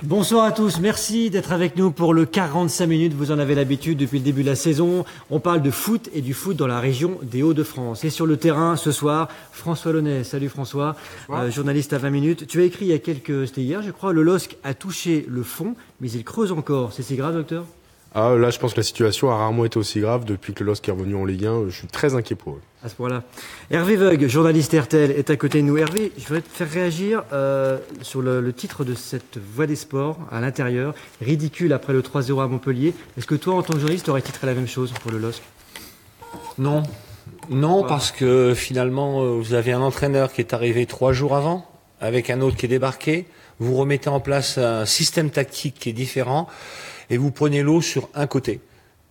Bonsoir à tous, merci d'être avec nous pour le 45 minutes. Vous en avez l'habitude depuis le début de la saison. On parle de foot et du foot dans la région des Hauts-de-France. Et sur le terrain, ce soir, François Launay. Salut François, journaliste à 20 minutes. Tu as écrit il y a c'était hier je crois, le LOSC a touché le fond, mais il creuse encore. C'est si grave, docteur ? Là, je pense que la situation a rarement été aussi grave depuis que le LOSC est revenu en Ligue 1. Je suis très inquiet pour eux. À ce point-là. Hervé Veug, journaliste RTL, est à côté de nous. Hervé, je voudrais te faire réagir sur le titre de cette Voix des Sports à l'intérieur. Ridicule après le 3-0 à Montpellier. Est-ce que toi, en tant que journaliste, tu aurais titré la même chose pour le LOSC ? Non. Non, parce que finalement, vous avez un entraîneur qui est arrivé 3 jours avant, avec un autre qui est débarqué. Vous remettez en place un système tactique qui est différent. Et vous prenez l'eau sur un côté.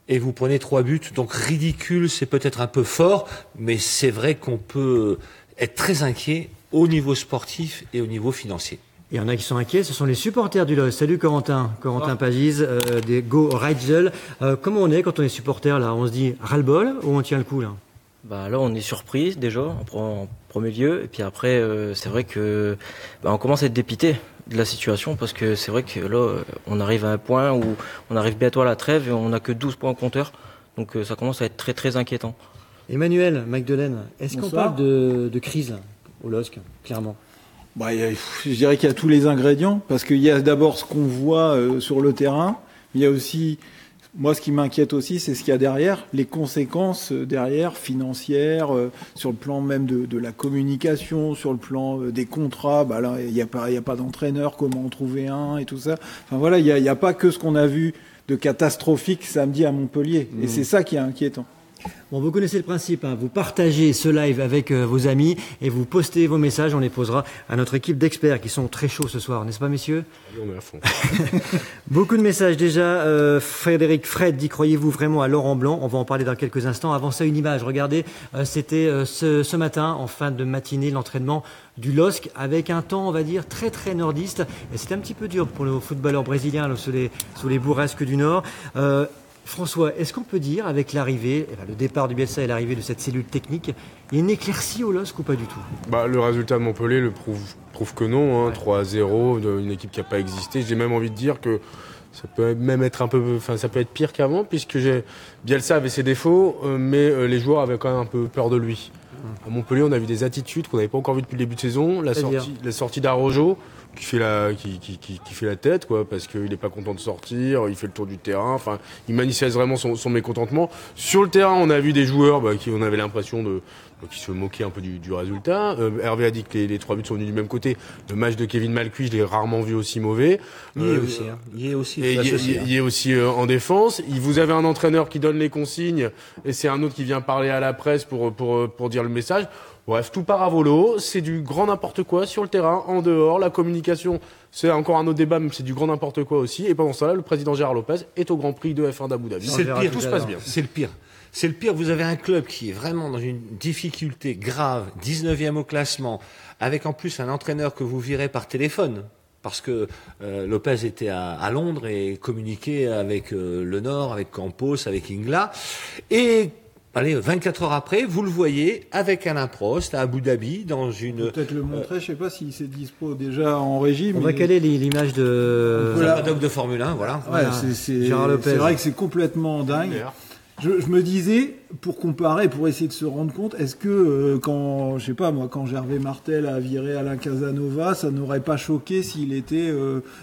Et vous prenez 3 buts. Donc ridicule, c'est peut-être un peu fort, mais c'est vrai qu'on peut être très inquiet au niveau sportif et au niveau financier. Il y en a qui sont inquiets, ce sont les supporters du LOSC. Salut Corentin Pagise, des Go Ridgel. Comment on est quand on est supporter là ? On se dit ras-le-bol ou on tient le coup là ? Là, on est surpris déjà en premier lieu. Et puis après, c'est vrai que on commence à être dépité de la situation parce que c'est vrai que là, on arrive à un point où on arrive bientôt à la trêve et on n'a que 12 points au compteur. Donc ça commence à être très très inquiétant. Emmanuel Magdelaine, est-ce qu'on parle de crise au LOSC, clairement ? Je dirais qu'il y a tous les ingrédients parce qu'il y a d'abord ce qu'on voit sur le terrain. Il y a aussi... Moi, ce qui m'inquiète aussi, c'est ce qu'il y a derrière, les conséquences derrière, financières, sur le plan même de la communication, sur le plan des contrats. Là, il n'y a pas d'entraîneur, comment en trouver un et tout ça. Enfin voilà, il y a pas que ce qu'on a vu de catastrophique samedi à Montpellier. Et c'est ça qui est inquiétant. Bon, vous connaissez le principe, hein. Vous partagez ce live avec vos amis et vous postez vos messages. On les posera à notre équipe d'experts qui sont très chauds ce soir, n'est-ce pas, messieurs ? Oui, on est à fond. Beaucoup de messages déjà. Frédéric Fred dit, croyez-vous vraiment à Laurent Blanc ? On va en parler dans quelques instants. Avant ça, une image. Regardez, c'était ce matin, en fin de matinée, l'entraînement du LOSC avec un temps, on va dire, très très nordiste. Et c'était un petit peu dur pour nos footballeurs brésiliens là, sous les bourrasques du Nord. François, est-ce qu'on peut dire, avec l'arrivée, le départ du Bielsa et l'arrivée de cette cellule technique, il y a une éclaircie au LOSC ou pas du tout ? Le résultat de Montpellier le prouve que non. Ouais. 3-0, une équipe qui n'a pas existé. J'ai même envie de dire que ça peut même être ça peut être pire qu'avant, puisque Bielsa avait ses défauts, mais les joueurs avaient quand même un peu peur de lui. À Montpellier, on a vu des attitudes qu'on n'avait pas encore vues depuis le début de saison. La sortie d'Arrojo, qui fait la tête, quoi, parce qu'il n'est pas content de sortir, il fait le tour du terrain, enfin, il manifeste vraiment son mécontentement. Sur le terrain, on a vu des joueurs on avait l'impression qui se moquaient un peu du résultat. Hervé a dit que les 3 buts sont venus du même côté. Le match de Kevin Malcuit, je l'ai rarement vu aussi mauvais. Il y est aussi en défense. Vous avez un entraîneur qui donne les consignes et c'est un autre qui vient parler à la presse pour dire le message. Bref, tout part à volo, c'est du grand n'importe quoi sur le terrain, en dehors, la communication, c'est encore un autre débat, mais c'est du grand n'importe quoi aussi. Et pendant ça, là, le président Gérard Lopez est au Grand Prix de F1 d'Abu Dhabi. C'est le pire, tout se passe bien. C'est le pire. Vous avez un club qui est vraiment dans une difficulté grave, 19e au classement, avec en plus un entraîneur que vous virez par téléphone. Parce que Lopez était à Londres et communiquait avec le Nord, avec Campos, avec Ingla. Et 24 heures après, vous le voyez avec Alain Prost à Abu Dhabi dans une... Peut-être le montrer, je sais pas s'il s'est dispo déjà en régie. On va caler l'image de... Un paddock de Formule 1, voilà. Ouais, c'est vrai que c'est complètement dingue. Je me disais, pour comparer, pour essayer de se rendre compte, est-ce que quand Gervais Martel a viré Alain Casanova, ça n'aurait pas choqué s'il était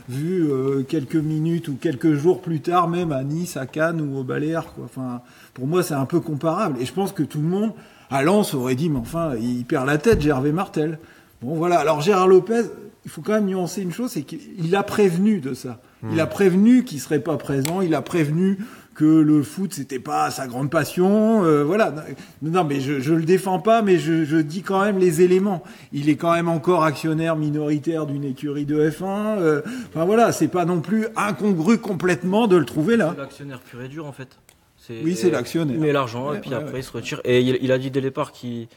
vu quelques minutes ou quelques jours plus tard, même à Nice, à Cannes ou aux Baléares, quoi. Enfin, pour moi, c'est un peu comparable. Et je pense que tout le monde, à Lens, aurait dit, mais enfin, il perd la tête, Gervais Martel. Bon, voilà. Alors, Gérard Lopez, il faut quand même nuancer une chose, c'est qu'il a prévenu de ça. Il a prévenu qu'il serait pas présent, il a prévenu que le foot c'était pas sa grande passion, voilà. Non, mais je le défends pas, mais je dis quand même les éléments. Il est quand même encore actionnaire minoritaire d'une écurie de F1. Enfin voilà, c'est pas non plus incongru complètement de le trouver là. C'est l'actionnaire pur et dur en fait. C'est l'actionnaire. Il met l'argent et puis après il se retire. Et il a dit dès le départ qu'il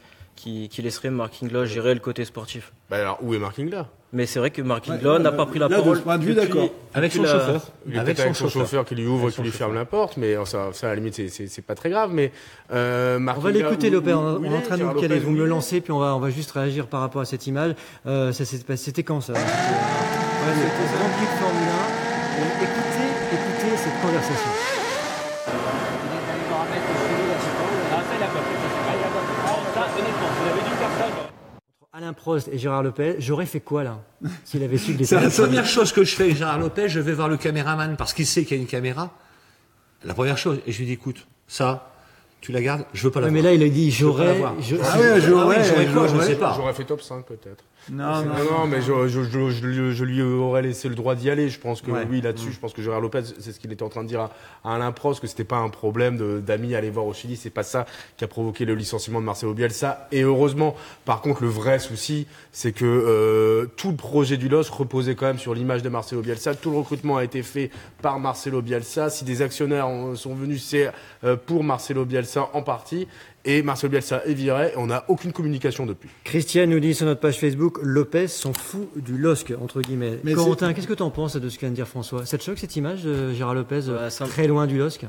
laisserait Mark Ingla gérer le côté sportif. Alors où est Mark Ingla ? Mais c'est vrai que Mark Ingla n'a pas pris la parole. De ce point de vue, d'accord. Avec son chauffeur. Il est avec son chauffeur qui lui ouvre, qui lui ferme la porte, mais ça à la limite, c'est pas très grave. Mais Mark on va Ingla, l'écouter, Lopez. On est en train de nous caler. Vous me le lancez, puis on va juste réagir par rapport à cette image. C'était quand ça ? C'était Grand Prix de Formule 1. Et écoutez cette conversation. Alain Prost et Gérard Lopez, j'aurais fait quoi là s'il avait su que C'est la première chose que je fais avec Gérard Lopez, je vais voir le caméraman parce qu'il sait qu'il y a une caméra. La première chose, et je lui dis écoute, ça, tu la gardes, je veux pas la voir. Mais là il a dit j'aurais. J'aurais quoi, je ne sais pas. J'aurais fait top 5 peut-être. Non, mais je lui aurais laissé le droit d'y aller. Je pense que oui, là-dessus, je pense que Gérard Lopez, c'est ce qu'il était en train de dire à Alain Prost, que c'était pas un problème d'amis aller voir au Chili. C'est pas ça qui a provoqué le licenciement de Marcelo Bielsa. Et heureusement, par contre, le vrai souci, c'est que tout le projet du LOSC reposait quand même sur l'image de Marcelo Bielsa. Tout le recrutement a été fait par Marcelo Bielsa. Si des actionnaires sont venus, c'est pour Marcelo Bielsa en partie. Et Marcelo Bielsa est viré, et on n'a aucune communication depuis. Christiane nous dit sur notre page Facebook, Lopez s'en fout du LOSC, entre guillemets. Mais Corentin, qu'est-ce que tu en penses de ce que vient de dire François? Ça te choque cette image de Gérard Lopez très loin du LOSC?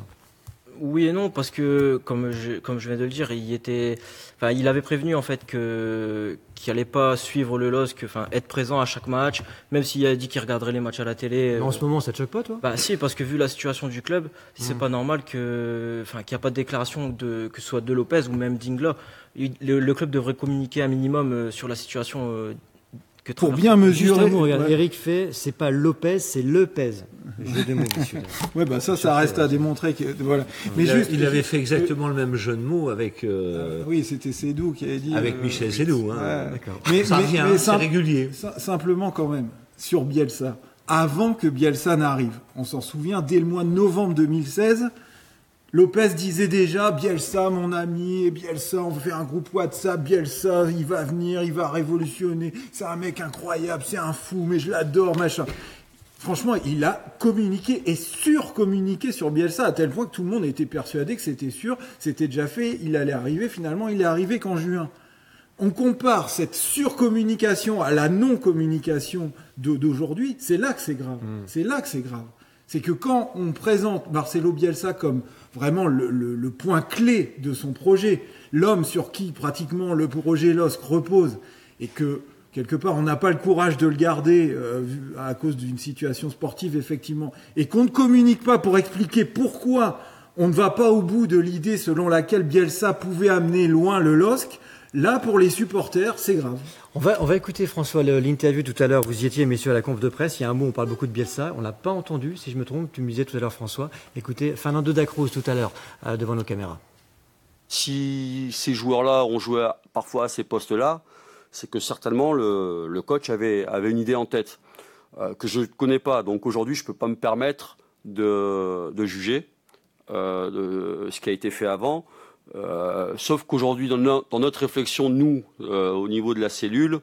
Oui et non, parce que comme je viens de le dire, il avait prévenu en fait qu'il allait pas suivre le LOSC, être présent à chaque match, même s'il a dit qu'il regarderait les matchs à la télé. En ce moment, ça te choque pas, toi? Bah si, parce que vu la situation du club, c'est pas normal qu'il n'y a pas de déclaration que ce soit de Lopez ou même d'Ingla. Le club devrait communiquer un minimum sur la situation. Pour bien mesurer. Juste un mot, regarde, Eric fait, c'est pas Lopez, c'est Lepez. Jeu de mots, monsieur. Ouais, bah ça reste à démontrer que voilà. Mais il avait fait exactement le même jeu de mots avec. Oui, c'était Sédou qui avait dit. Avec Michel Sédou, hein. D'accord. Mais ça revient, c'est régulier. Simplement quand même sur Bielsa. Avant que Bielsa n'arrive, on s'en souvient, dès le mois de novembre 2016. Lopez disait déjà, Bielsa, mon ami, et Bielsa, on va faire un groupe WhatsApp, Bielsa, il va venir, il va révolutionner, c'est un mec incroyable, c'est un fou, mais je l'adore, machin. Franchement, il a communiqué et surcommuniqué sur Bielsa, à tel point que tout le monde était persuadé que c'était sûr, c'était déjà fait, il allait arriver, finalement, il est arrivé qu'en juin. On compare cette surcommunication à la non-communication d'aujourd'hui, c'est là que c'est grave. C'est là que c'est grave. C'est que quand on présente Marcelo Bielsa comme vraiment le point clé de son projet, l'homme sur qui pratiquement le projet LOSC repose, et que quelque part on n'a pas le courage de le garder à cause d'une situation sportive effectivement, et qu'on ne communique pas pour expliquer pourquoi on ne va pas au bout de l'idée selon laquelle Bielsa pouvait amener loin le LOSC, là pour les supporters c'est grave. On va écouter François l'interview tout à l'heure. Vous y étiez, messieurs, à la conf de presse. Il y a un mot, on parle beaucoup de Bielsa. On l'a pas entendu, si je me trompe. Tu me disais tout à l'heure, François. Écoutez, Fernando da Cruz tout à l'heure devant nos caméras. Si ces joueurs-là ont joué parfois à ces postes-là, c'est que certainement le coach avait une idée en tête que je ne connais pas. Donc aujourd'hui, je ne peux pas me permettre de juger de ce qui a été fait avant. Sauf qu'aujourd'hui, dans notre réflexion, nous, au niveau de la cellule,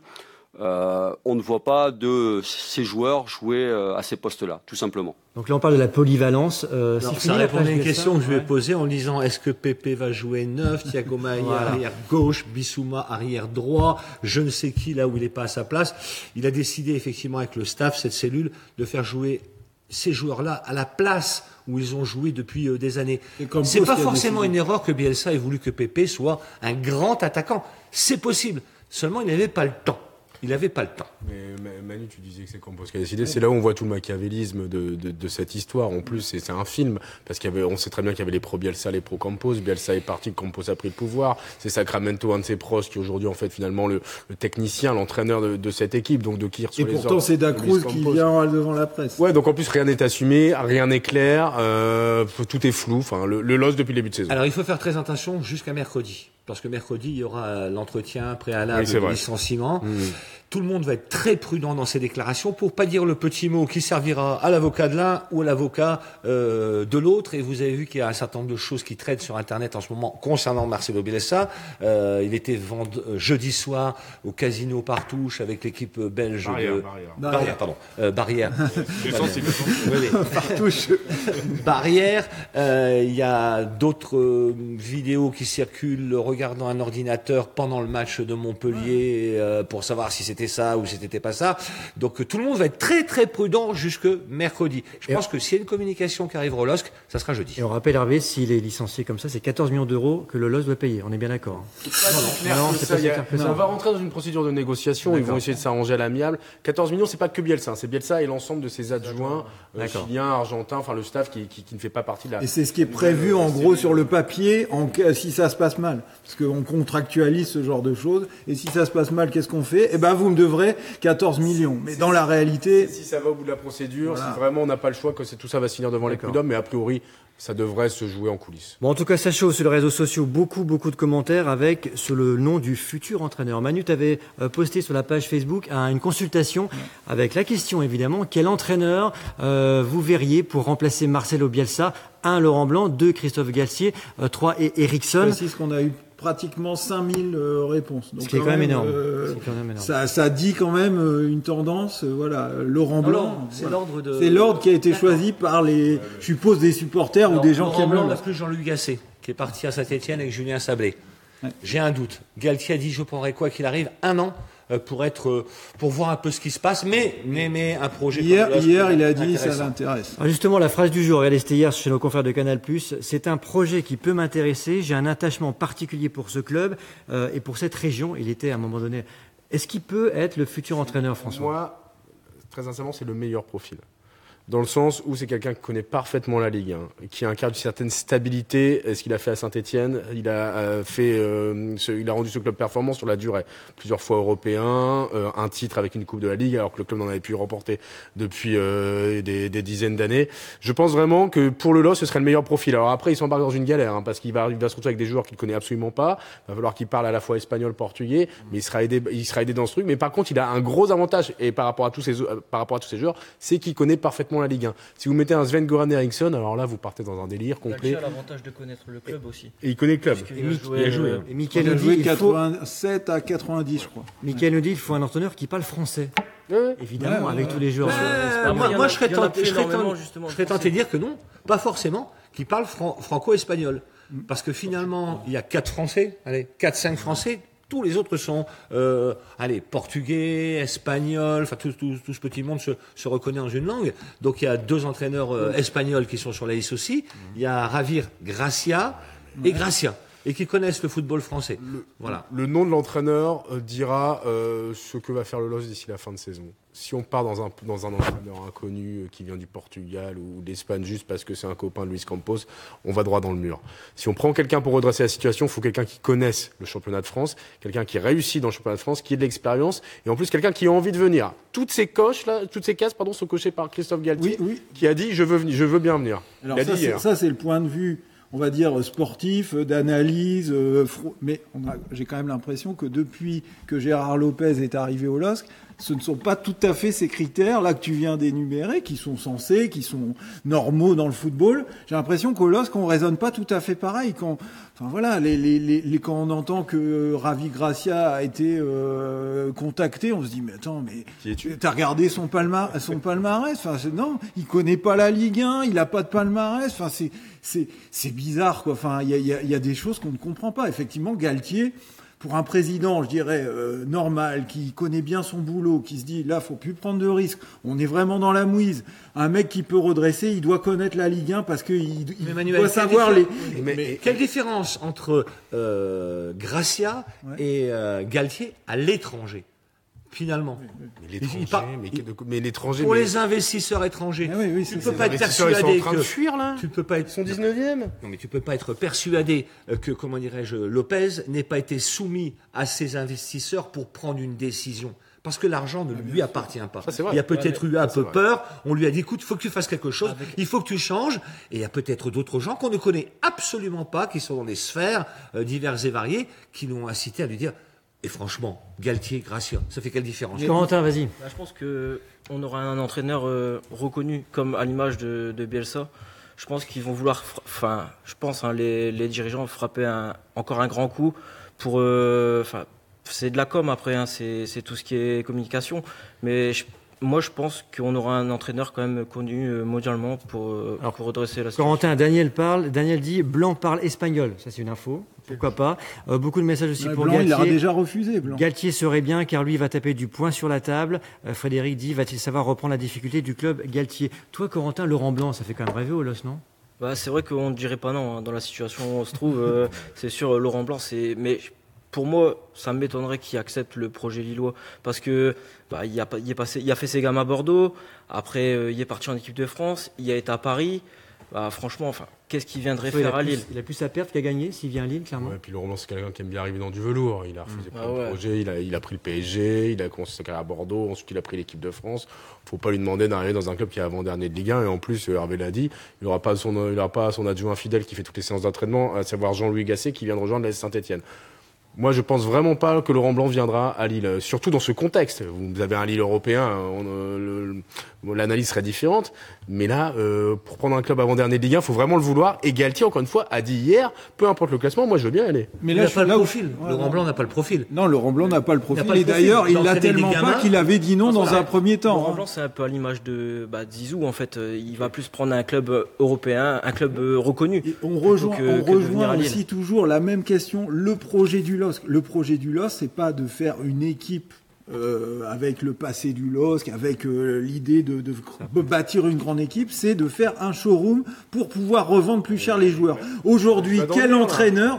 on ne voit pas de ces joueurs jouer à ces postes-là, tout simplement. Donc là, on parle de la polyvalence. Ça répond à une question que je lui ai posée en disant est-ce que Pepe va jouer 9, Thiago Maia arrière gauche, Bissouma arrière droit, je ne sais qui là où il n'est pas à sa place. Il a décidé effectivement avec le staff, cette cellule, de faire jouer ces joueurs-là à la place où ils ont joué depuis des années. C'est pas forcément une erreur que Bielsa ait voulu que Pepe soit un grand attaquant. C'est possible. Seulement, il n'avait pas le temps. Il n'avait pas le temps. Mais Manu, tu disais que c'est Campos qui a décidé. C'est là où on voit tout le machiavélisme de cette histoire. En plus, c'est un film. Parce on sait très bien qu'il y avait les pro-Bielsa, les pro-Campos. Bielsa est parti, Campos a pris le pouvoir. C'est Sacramento, un de ses pros, qui est aujourd'hui, en fait, finalement, le technicien, l'entraîneur de cette équipe. Donc, de qui reçoit les ordres. Et pourtant, c'est da Cruz qui vient devant la presse. Ouais, donc en plus, rien n'est assumé, rien n'est clair. Tout est flou. Enfin, le LOSC depuis le début de saison. Alors, il faut faire très attention jusqu'à mercredi. Parce que mercredi, il y aura l'entretien préalable de licenciement. Tout le monde va être très prudent dans ses déclarations pour pas dire le petit mot qui servira à l'avocat de l'un ou à l'avocat de l'autre. Et vous avez vu qu'il y a un certain nombre de choses qui traînent sur Internet en ce moment concernant Marcelo Bielsa. Il était jeudi soir au Casino Partouche avec l'équipe belge Barrière. Partouche. Barrière. Il y a d'autres vidéos qui circulent regardant un ordinateur pendant le match de Montpellier pour savoir si c'était c'était ça ou c'était pas ça. Donc tout le monde va être très très prudent jusque mercredi. Je pense que s'il y a une communication qui arrivera au LOSC, ça sera jeudi. Et on rappelle, Hervé, s'il est licencié comme ça, c'est 14 millions d'euros que le LOSC doit payer. On est bien d'accord. Non, c'est pas si clair que ça. On va rentrer dans une procédure de négociation. Ils vont essayer de s'arranger à l'amiable. 14 millions, c'est pas que Bielsa. C'est Bielsa et l'ensemble de ses adjoints, chiliens, argentins, enfin le staff qui ne fait pas partie de la. Et c'est ce qui est prévu en gros sur le papier si ça se passe mal. Parce qu'on contractualise ce genre de choses. Et si ça se passe mal, qu'est-ce qu'on fait? Eh ben, vous me devrez 14 millions. Mais dans la réalité. Si ça va au bout de la procédure, si vraiment on n'a pas le choix, que tout ça va se finir devant les prud'hommes, mais a priori, ça devrait se jouer en coulisses. Bon, en tout cas, ça chauffe sur les réseaux sociaux. Beaucoup de commentaires sur le nom du futur entraîneur. Manu, tu avais posté sur la page Facebook une consultation avec la question, évidemment, quel entraîneur vous verriez pour remplacer Marcelo Bielsa? 1, Laurent Blanc, 2, Christophe Galtier, 3, Eriksson. Je précise qu'on a eu pratiquement 5000 réponses. Donc ce qui est quand même énorme. Ça dit quand même une tendance. Voilà, Laurent Blanc. C'est l'ordre C'est l'ordre qui a été choisi par je suppose, des supporters ou des gens qui aiment Laurent Blanc, plus Jean-Luc Gasset, qui est parti à Saint-Etienne avec Julien Sablé. Ouais. J'ai un doute. Galtier a dit, je prendrai quoi qu'il arrive 1 an pour voir un peu ce qui se passe, mais un projet. Hier, il a dit ça l'intéresse. Alors justement, la phrase du jour, regardez, c'était hier chez nos confrères de Canal+. C'est un projet qui peut m'intéresser. J'ai un attachement particulier pour ce club et pour cette région. Il était à un moment donné. Est-ce qu'il peut être le futur entraîneur, François? Moi, très sincèrement, c'est le meilleur profil. Dans le sens où c'est quelqu'un qui connaît parfaitement la Ligue, qui incarne une certaine stabilité. Ce qu'il a fait à Saint-Etienne, il a rendu ce club performant sur la durée. Plusieurs fois européen, un titre avec une Coupe de la Ligue, alors que le club n'en avait pu remporter depuis des dizaines d'années. Je pense vraiment que pour le LOSC, ce serait le meilleur profil. Alors après, il s'embarque dans une galère, parce qu'il va se retrouver avec des joueurs qu'il connaît absolument pas. Il va falloir qu'il parle à la fois espagnol, portugais, mais il sera aidé dans ce truc. Mais par contre, il a un gros avantage, et par rapport à tous ces joueurs, c'est qu'il connaît parfaitement la Ligue 1. Si vous mettez un Sven-Goran Eriksson, alors là, vous partez dans un délire complet. Il a l'avantage de connaître le club aussi. Et il connaît le club. Il a joué. Et Michael nous dit 87 à 90, je crois. Michael nous dit qu'il faut un entraîneur qui parle français. Évidemment, avec tous les joueurs. Moi, je serais tenté de dire que non, pas forcément, qui parle franco-espagnol. Parce que finalement, il y a 4 Français, 4-5 Français. Tous les autres sont, portugais, espagnols, enfin tout ce petit monde se reconnaît dans une langue. Donc il y a 2 entraîneurs espagnols qui sont sur la liste aussi. Il y a Javier Gracia et Gracia, et qui connaissent le football français. Le nom de l'entraîneur dira ce que va faire le LOSC d'ici la fin de saison. Si on part dans un entraîneur inconnu qui vient du Portugal ou d'Espagne juste parce que c'est un copain de Luis Campos, on va droit dans le mur. Si on prend quelqu'un pour redresser la situation, il faut quelqu'un qui connaisse le championnat de France, quelqu'un qui réussit dans le championnat de France, qui ait de l'expérience, et en plus quelqu'un qui a envie de venir. Toutes ces cases sont cochées par Christophe Galtier, qui a dit je veux bien venir. Alors ça c'est le point de vue, on va dire, sportif, d'analyse, mais j'ai quand même l'impression que depuis que Gérard Lopez est arrivé au LOSC, ce ne sont pas tout à fait ces critères là que tu viens d'énumérer qui sont normaux dans le football. J'ai l'impression qu'au LOSC on raisonne pas tout à fait pareil. Quand on entend que Javi Gracia a été contacté, on se dit mais attends, t'as regardé son palmarès. Enfin non, il connaît pas la Ligue 1, il a pas de palmarès. Enfin c'est bizarre quoi. Enfin il y a des choses qu'on ne comprend pas. Effectivement, Galtier, pour un président, je dirais, normal, qui connaît bien son boulot, qui se dit, là, faut plus prendre de risques, on est vraiment dans la mouise. Un mec qui peut redresser, il doit connaître la Ligue 1 parce qu'il doit savoir Mais quelle différence entre Gracia et Galtier à l'étranger, finalement? Mais l'étranger... Pour les investisseurs étrangers, tu ne peux pas être persuadé ils sont en train de fuir, là. Tu peux pas être... Ils sont 19e. Non, mais tu peux pas être persuadé que, Lopez n'ait pas été soumis à ces investisseurs pour prendre une décision. Parce que l'argent ne lui appartient pas. Ça, il y a peut-être eu un peu peur. On lui a dit, écoute, il faut que tu fasses quelque chose. Il faut que tu changes. Et il y a peut-être d'autres gens qu'on ne connaît absolument pas, qui sont dans des sphères diverses et variées, qui l'ont incité à lui dire, et franchement, Galtier, Gracia, ça fait quelle différence? Corentin, vas-y. Je pense qu'on aura un entraîneur reconnu, comme à l'image de Bielsa. Je pense qu'ils vont vouloir, les dirigeants frapper encore un grand coup pour, c'est de la com après, c'est tout ce qui est communication. Mais Moi, je pense qu'on aura un entraîneur quand même connu mondialement pour redresser la situation. Corentin, Daniel dit Blanc parle espagnol. Ça, c'est une info. Pourquoi pas. Beaucoup de messages aussi pour Blanc, Galtier. il a déjà refusé, Blanc. Galtier serait bien car lui va taper du poing sur la table. Frédéric dit va-t-il savoir reprendre la difficulté du club Galtier? Toi, Corentin, Laurent Blanc, ça fait quand même rêver au LOS, non? C'est vrai qu'on ne dirait pas non, hein, dans la situation où on se trouve. C'est sûr, Laurent Blanc, mais pour moi, ça m'étonnerait qu'il accepte le projet lillois parce que il a fait ses gammes à Bordeaux. Après, il est parti en équipe de France. Il a été à Paris. Franchement, qu'est-ce qu'il viendrait faire à Lille? Il a plus à perdre qu'à gagner s'il vient à Lille, clairement. Ouais, et puis Laurent Blanc, c'est quelqu'un qui aime bien arriver dans du velours. Il a refusé plein de projets. Il a pris le PSG. Il a commencé sa carrière à Bordeaux. Ensuite, il a pris l'équipe de France. Faut pas lui demander d'arriver dans un club qui est avant-dernier de Ligue 1. Et en plus, Hervé l'a dit, il n'aura pas son adjoint fidèle qui fait toutes les séances d'entraînement, à savoir Jean-Louis Gasset, qui vient de rejoindre l'AS Saint-Etienne. Moi, je pense vraiment pas que Laurent Blanc viendra à Lille, surtout dans ce contexte. Vous avez un Lille européen, l'analyse serait différente. Mais là, pour prendre un club avant-dernier de Ligue 1, il faut vraiment le vouloir. Et Galtier, encore une fois, a dit hier, peu importe le classement, moi je veux bien aller. Mais là, il n'a pas le profil. Laurent Blanc n'a pas le profil. Non, Laurent Blanc n'a pas le profil. Et d'ailleurs, il l'a tellement pas qu'il avait dit non dans un premier temps. Laurent Blanc, c'est un peu à l'image de Zizou. En fait, il va plus prendre un club européen, un club reconnu. Et on rejoint aussi toujours la même question, le projet du LOSC. Le projet du LOSC, c'est pas de faire une équipe avec le passé du LOSC, avec l'idée de bâtir une grande équipe, c'est de faire un showroom pour pouvoir revendre plus cher les joueurs. Aujourd'hui, quel entraîneur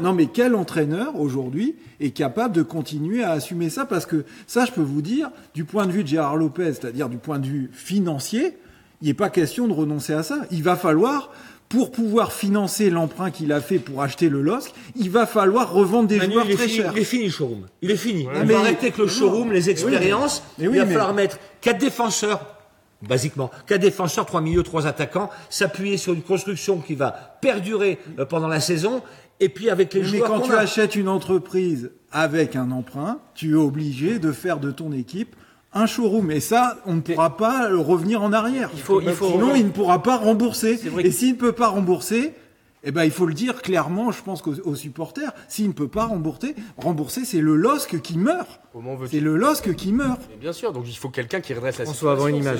aujourd'hui est capable de continuer à assumer ça? Parce que ça, je peux vous dire, du point de vue de Gérard Lopez, c'est-à-dire du point de vue financier, il n'est pas question de renoncer à ça. Il va falloir, pour pouvoir financer l'emprunt qu'il a fait pour acheter le LOSC, il va falloir revendre des joueurs très chers. Il est fini le showroom. Il est fini. Ouais, Il va arrêter avec le showroom, les expériences. Il va falloir mettre 4 défenseurs, basiquement. 4 défenseurs, 3 milieux, 3 attaquants, s'appuyer sur une construction qui va perdurer pendant la saison. Et puis avec les joueurs quand tu achètes une entreprise avec un emprunt, tu es obligé de faire de ton équipe un showroom. Et ça, on ne pourra pas revenir en arrière. Sinon, il ne pourra pas rembourser. Et s'il ne peut pas rembourser, il faut le dire clairement, je pense aux supporters, s'il ne peut pas rembourser, c'est le LOSC qui meurt. C'est le LOSC qui meurt. Mais bien sûr, donc il faut quelqu'un qui redresse la situation. François, avoir une image.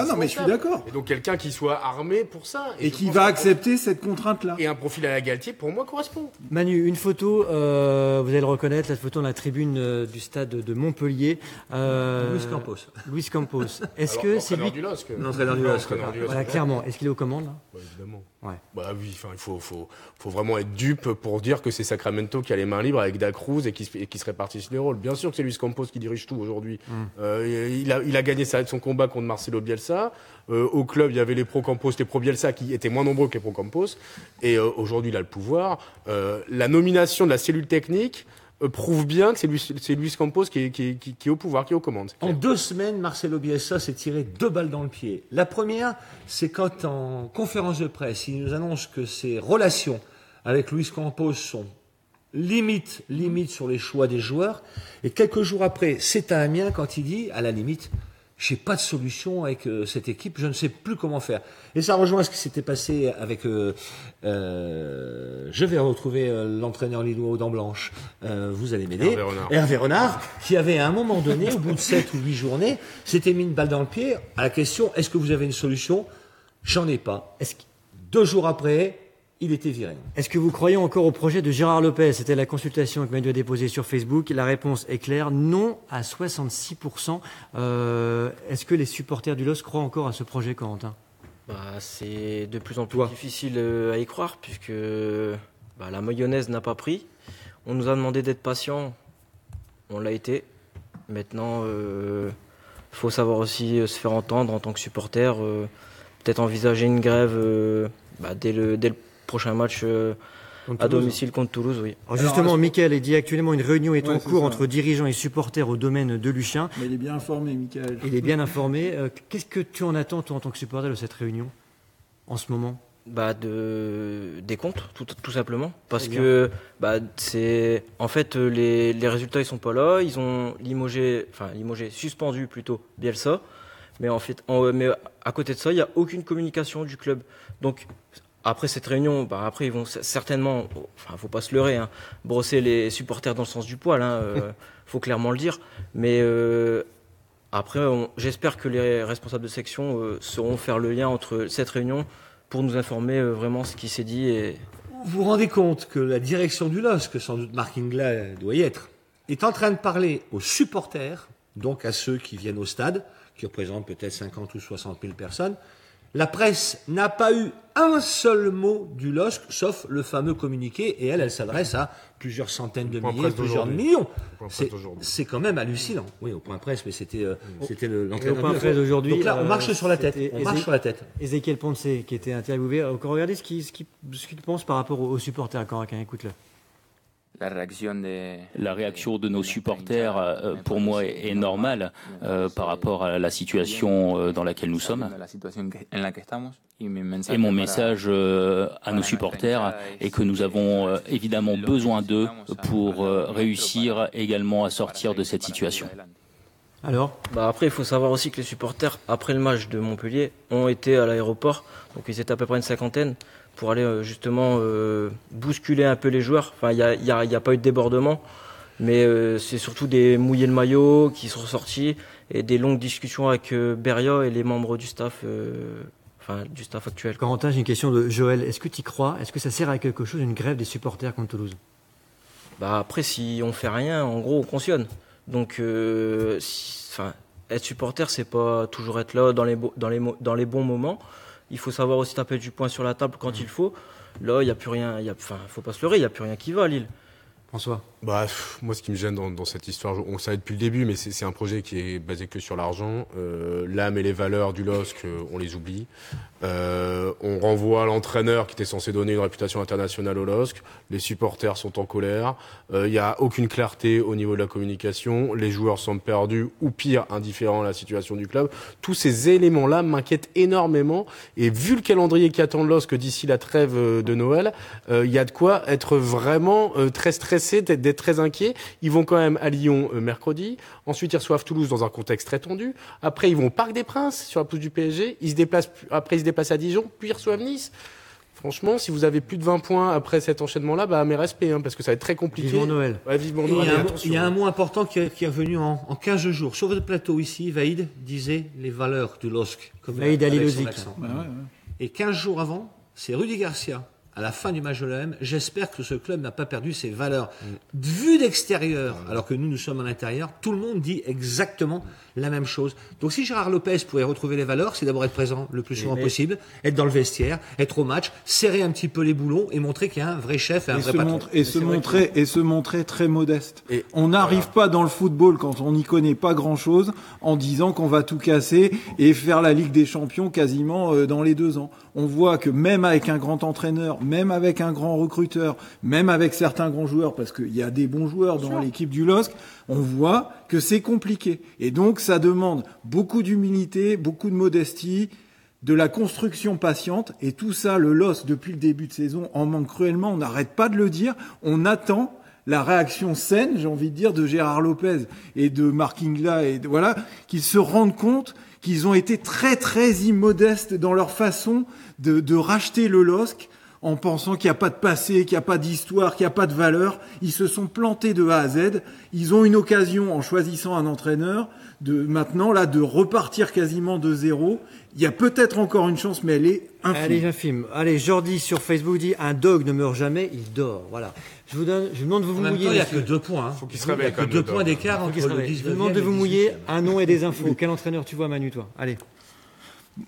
Non, mais je suis d'accord. Et donc quelqu'un qui soit armé pour ça. Et qui va accepter cette contrainte-là. Et un profil à la Galtier, pour moi, correspond. Manu, une photo, vous allez le reconnaître, la photo dans la tribune du stade de Montpellier. Luis Campos. Est-ce que c'est lui l'entraîneur du LOSC? Voilà, clairement. Est-ce qu'il est aux commandes là? Évidemment. Ouais. Oui, il faut vraiment être dupe pour dire que c'est Sacramento qui a les mains libres avec Da Cruz et qui se répartissent les rôles. Bien sûr que c'est Luis Campos qui dirige tout aujourd'hui. Il a gagné son combat contre Marcelo Bielsa. Au club, il y avait les pro-Campos, les pro-Bielsa qui étaient moins nombreux que les pro-Campos. Et aujourd'hui, il a le pouvoir. La nomination de la cellule technique prouve bien que c'est Luis Campos qui est au pouvoir, qui est aux commandes. En 2 semaines, Marcelo Bielsa s'est tiré 2 balles dans le pied. La première, c'est quand en conférence de presse, il nous annonce que ses relations avec Luis Campos sont limite sur les choix des joueurs. Et quelques jours après, c'est à Amiens quand il dit, à la limite, j'ai pas de solution avec cette équipe, je ne sais plus comment faire. Et ça rejoint ce qui s'était passé avec je vais retrouver l'entraîneur lillois aux dents blanches. Vous allez m'aider. Hervé Renard, qui avait à un moment donné, au bout de 7 ou 8 journées, s'était mis une balle dans le pied à la question, est-ce que vous avez une solution? J'en ai pas. 2 jours après, il était viré. Est-ce que vous croyez encore au projet de Gérard Lopez? C'était la consultation que Manu a déposée sur Facebook. La réponse est claire, non à 66%. Est-ce que les supporters du LOSC croient encore à ce projet, Corentin? C'est de plus en plus difficile à y croire puisque la mayonnaise n'a pas pris. On nous a demandé d'être patient, on l'a été. Maintenant, faut savoir aussi se faire entendre en tant que supporter. Peut-être envisager une grève dès le prochain match à domicile contre Toulouse, oui. Alors justement, Mickaël, il dit actuellement une réunion est en cours entre dirigeants et supporters au domaine de Luchin. Mais il est bien informé, Mickaël. Il est bien informé. Qu'est-ce que tu en attends, toi, en tant que supporter de cette réunion, en ce moment? Des comptes, tout simplement. Parce que c'est en fait les résultats ils sont pas là. Ils ont suspendu plutôt Bielsa. Mais en fait, mais à côté de ça, il n'y a aucune communication du club. Donc après cette réunion, après ils vont certainement, faut pas se leurrer, brosser les supporters dans le sens du poil, faut clairement le dire. Mais Après, j'espère que les responsables de section sauront faire le lien entre cette réunion pour nous informer vraiment ce qui s'est dit. Vous vous rendez compte que la direction du LOSC, sans doute Marc Ingla doit y être, est en train de parler aux supporters, donc à ceux qui viennent au stade, qui représentent peut-être 50 ou 60 000 personnes. La presse n'a pas eu un seul mot du LOSC, sauf le fameux communiqué, et elle s'adresse à plusieurs centaines de milliers, plusieurs millions. C'est quand même hallucinant. Oui, au point presse, mais c'était l'entraîneur. Au point presse d'aujourd'hui. Donc là, on marche sur la tête. On marche sur la tête. Ézéchiel Ponce, qui était interviewé. Regardez ce qu'il pense par rapport aux supporters. Écoute-le. La réaction de nos supporters, pour moi, est normale par rapport à la situation dans laquelle nous sommes. Et mon message à nos supporters est que nous avons évidemment besoin d'eux pour réussir également à sortir de cette situation. Alors après, il faut savoir aussi que les supporters, après le match de Montpellier, ont été à l'aéroport. Donc ils étaient à peu près une cinquantaine pour aller justement bousculer un peu les joueurs. Enfin, il y a pas eu de débordement, mais c'est surtout des mouillés le maillot qui sont sortis et des longues discussions avec Beria et les membres du staff, du staff actuel. Corentin, j'ai une question de Joël. Est-ce que tu y crois? Est-ce que ça sert à quelque chose, une grève des supporters contre Toulouse? Après, si on fait rien, en gros, on cautionne. Donc, être supporter, c'est pas toujours être là dans les bons moments. Il faut savoir aussi taper du poing sur la table quand il faut. Là, il n'y a plus rien. Faut pas se leurrer, il n'y a plus rien qui va à Lille. François? Moi, ce qui me gêne dans cette histoire, on le savait depuis le début, mais c'est un projet qui est basé que sur l'argent. L'âme et les valeurs du LOSC, on les oublie. On renvoie l'entraîneur qui était censé donner une réputation internationale au LOSC. Les supporters sont en colère. Il n'y a aucune clarté au niveau de la communication. Les joueurs sont perdus ou pire, indifférents à la situation du club. Tous ces éléments-là m'inquiètent énormément. Et vu le calendrier qui attend le LOSC d'ici la trêve de Noël, il y a de quoi être vraiment très stressé, d'être très inquiet. Ils vont quand même à Lyon mercredi. Ensuite, ils reçoivent Toulouse dans un contexte très tendu. Après, ils vont au Parc des Princes sur la pelouse du PSG. Ils se déplacent à Dijon, puis ils reçoivent Nice. Franchement, si vous avez plus de 20 points après cet enchaînement-là, mes respects, parce que ça va être très compliqué. Vivement Noël. Ouais, vivement Noël. Il y a un mot important qui est revenu en 15 jours. Sur votre plateau ici, Vaïd disait les valeurs du LOSC. Vaïd Alilozic. Et 15 jours avant, c'est Rudy Garcia. À la fin du match de l'OM, j'espère que ce club n'a pas perdu ses valeurs. Vu d'extérieur, alors que nous sommes à l'intérieur, tout le monde dit exactement la même chose. Donc si Gérard Lopez pourrait retrouver les valeurs, c'est d'abord être présent le plus souvent possible, être dans le vestiaire, être au match, serrer un petit peu les boulons et montrer qu'il y a un vrai chef et un vrai patron. Et se montrer très modeste. On n'arrive pas dans le football quand on n'y connaît pas grand-chose en disant qu'on va tout casser et faire la Ligue des Champions quasiment dans les 2 ans. On voit que même avec un grand entraîneur, même avec un grand recruteur, même avec certains grands joueurs, parce qu'il y a des bons joueurs dans l'équipe du LOSC, on voit que c'est compliqué. Et donc, ça demande beaucoup d'humilité, beaucoup de modestie, de la construction patiente. Et tout ça, le LOSC, depuis le début de saison, en manque cruellement. On n'arrête pas de le dire. On attend la réaction saine, j'ai envie de dire, de Gérard Lopez et de Marc Ingla, et voilà, qu'ils se rendent compte qu'ils ont été très, très immodestes dans leur façon de racheter le LOSC, en pensant qu'il n'y a pas de passé, qu'il n'y a pas d'histoire, qu'il n'y a pas de valeur. Ils se sont plantés de A à Z. Ils ont une occasion, en choisissant un entraîneur, de repartir quasiment de zéro. Il y a peut-être encore une chance, mais elle est infime. Allez, j'infime. Allez, Jordi sur Facebook dit « Un dog ne meurt jamais, il dort ». Voilà. Je vous demande de vous mouiller. Il n'y a que 2 points. Faut qu'il se réveille quand même. 2 points d'écart entre le 19e. Je vous demande de vous mouiller. Un nom et des infos. Quel entraîneur tu vois, Manu, toi? Allez.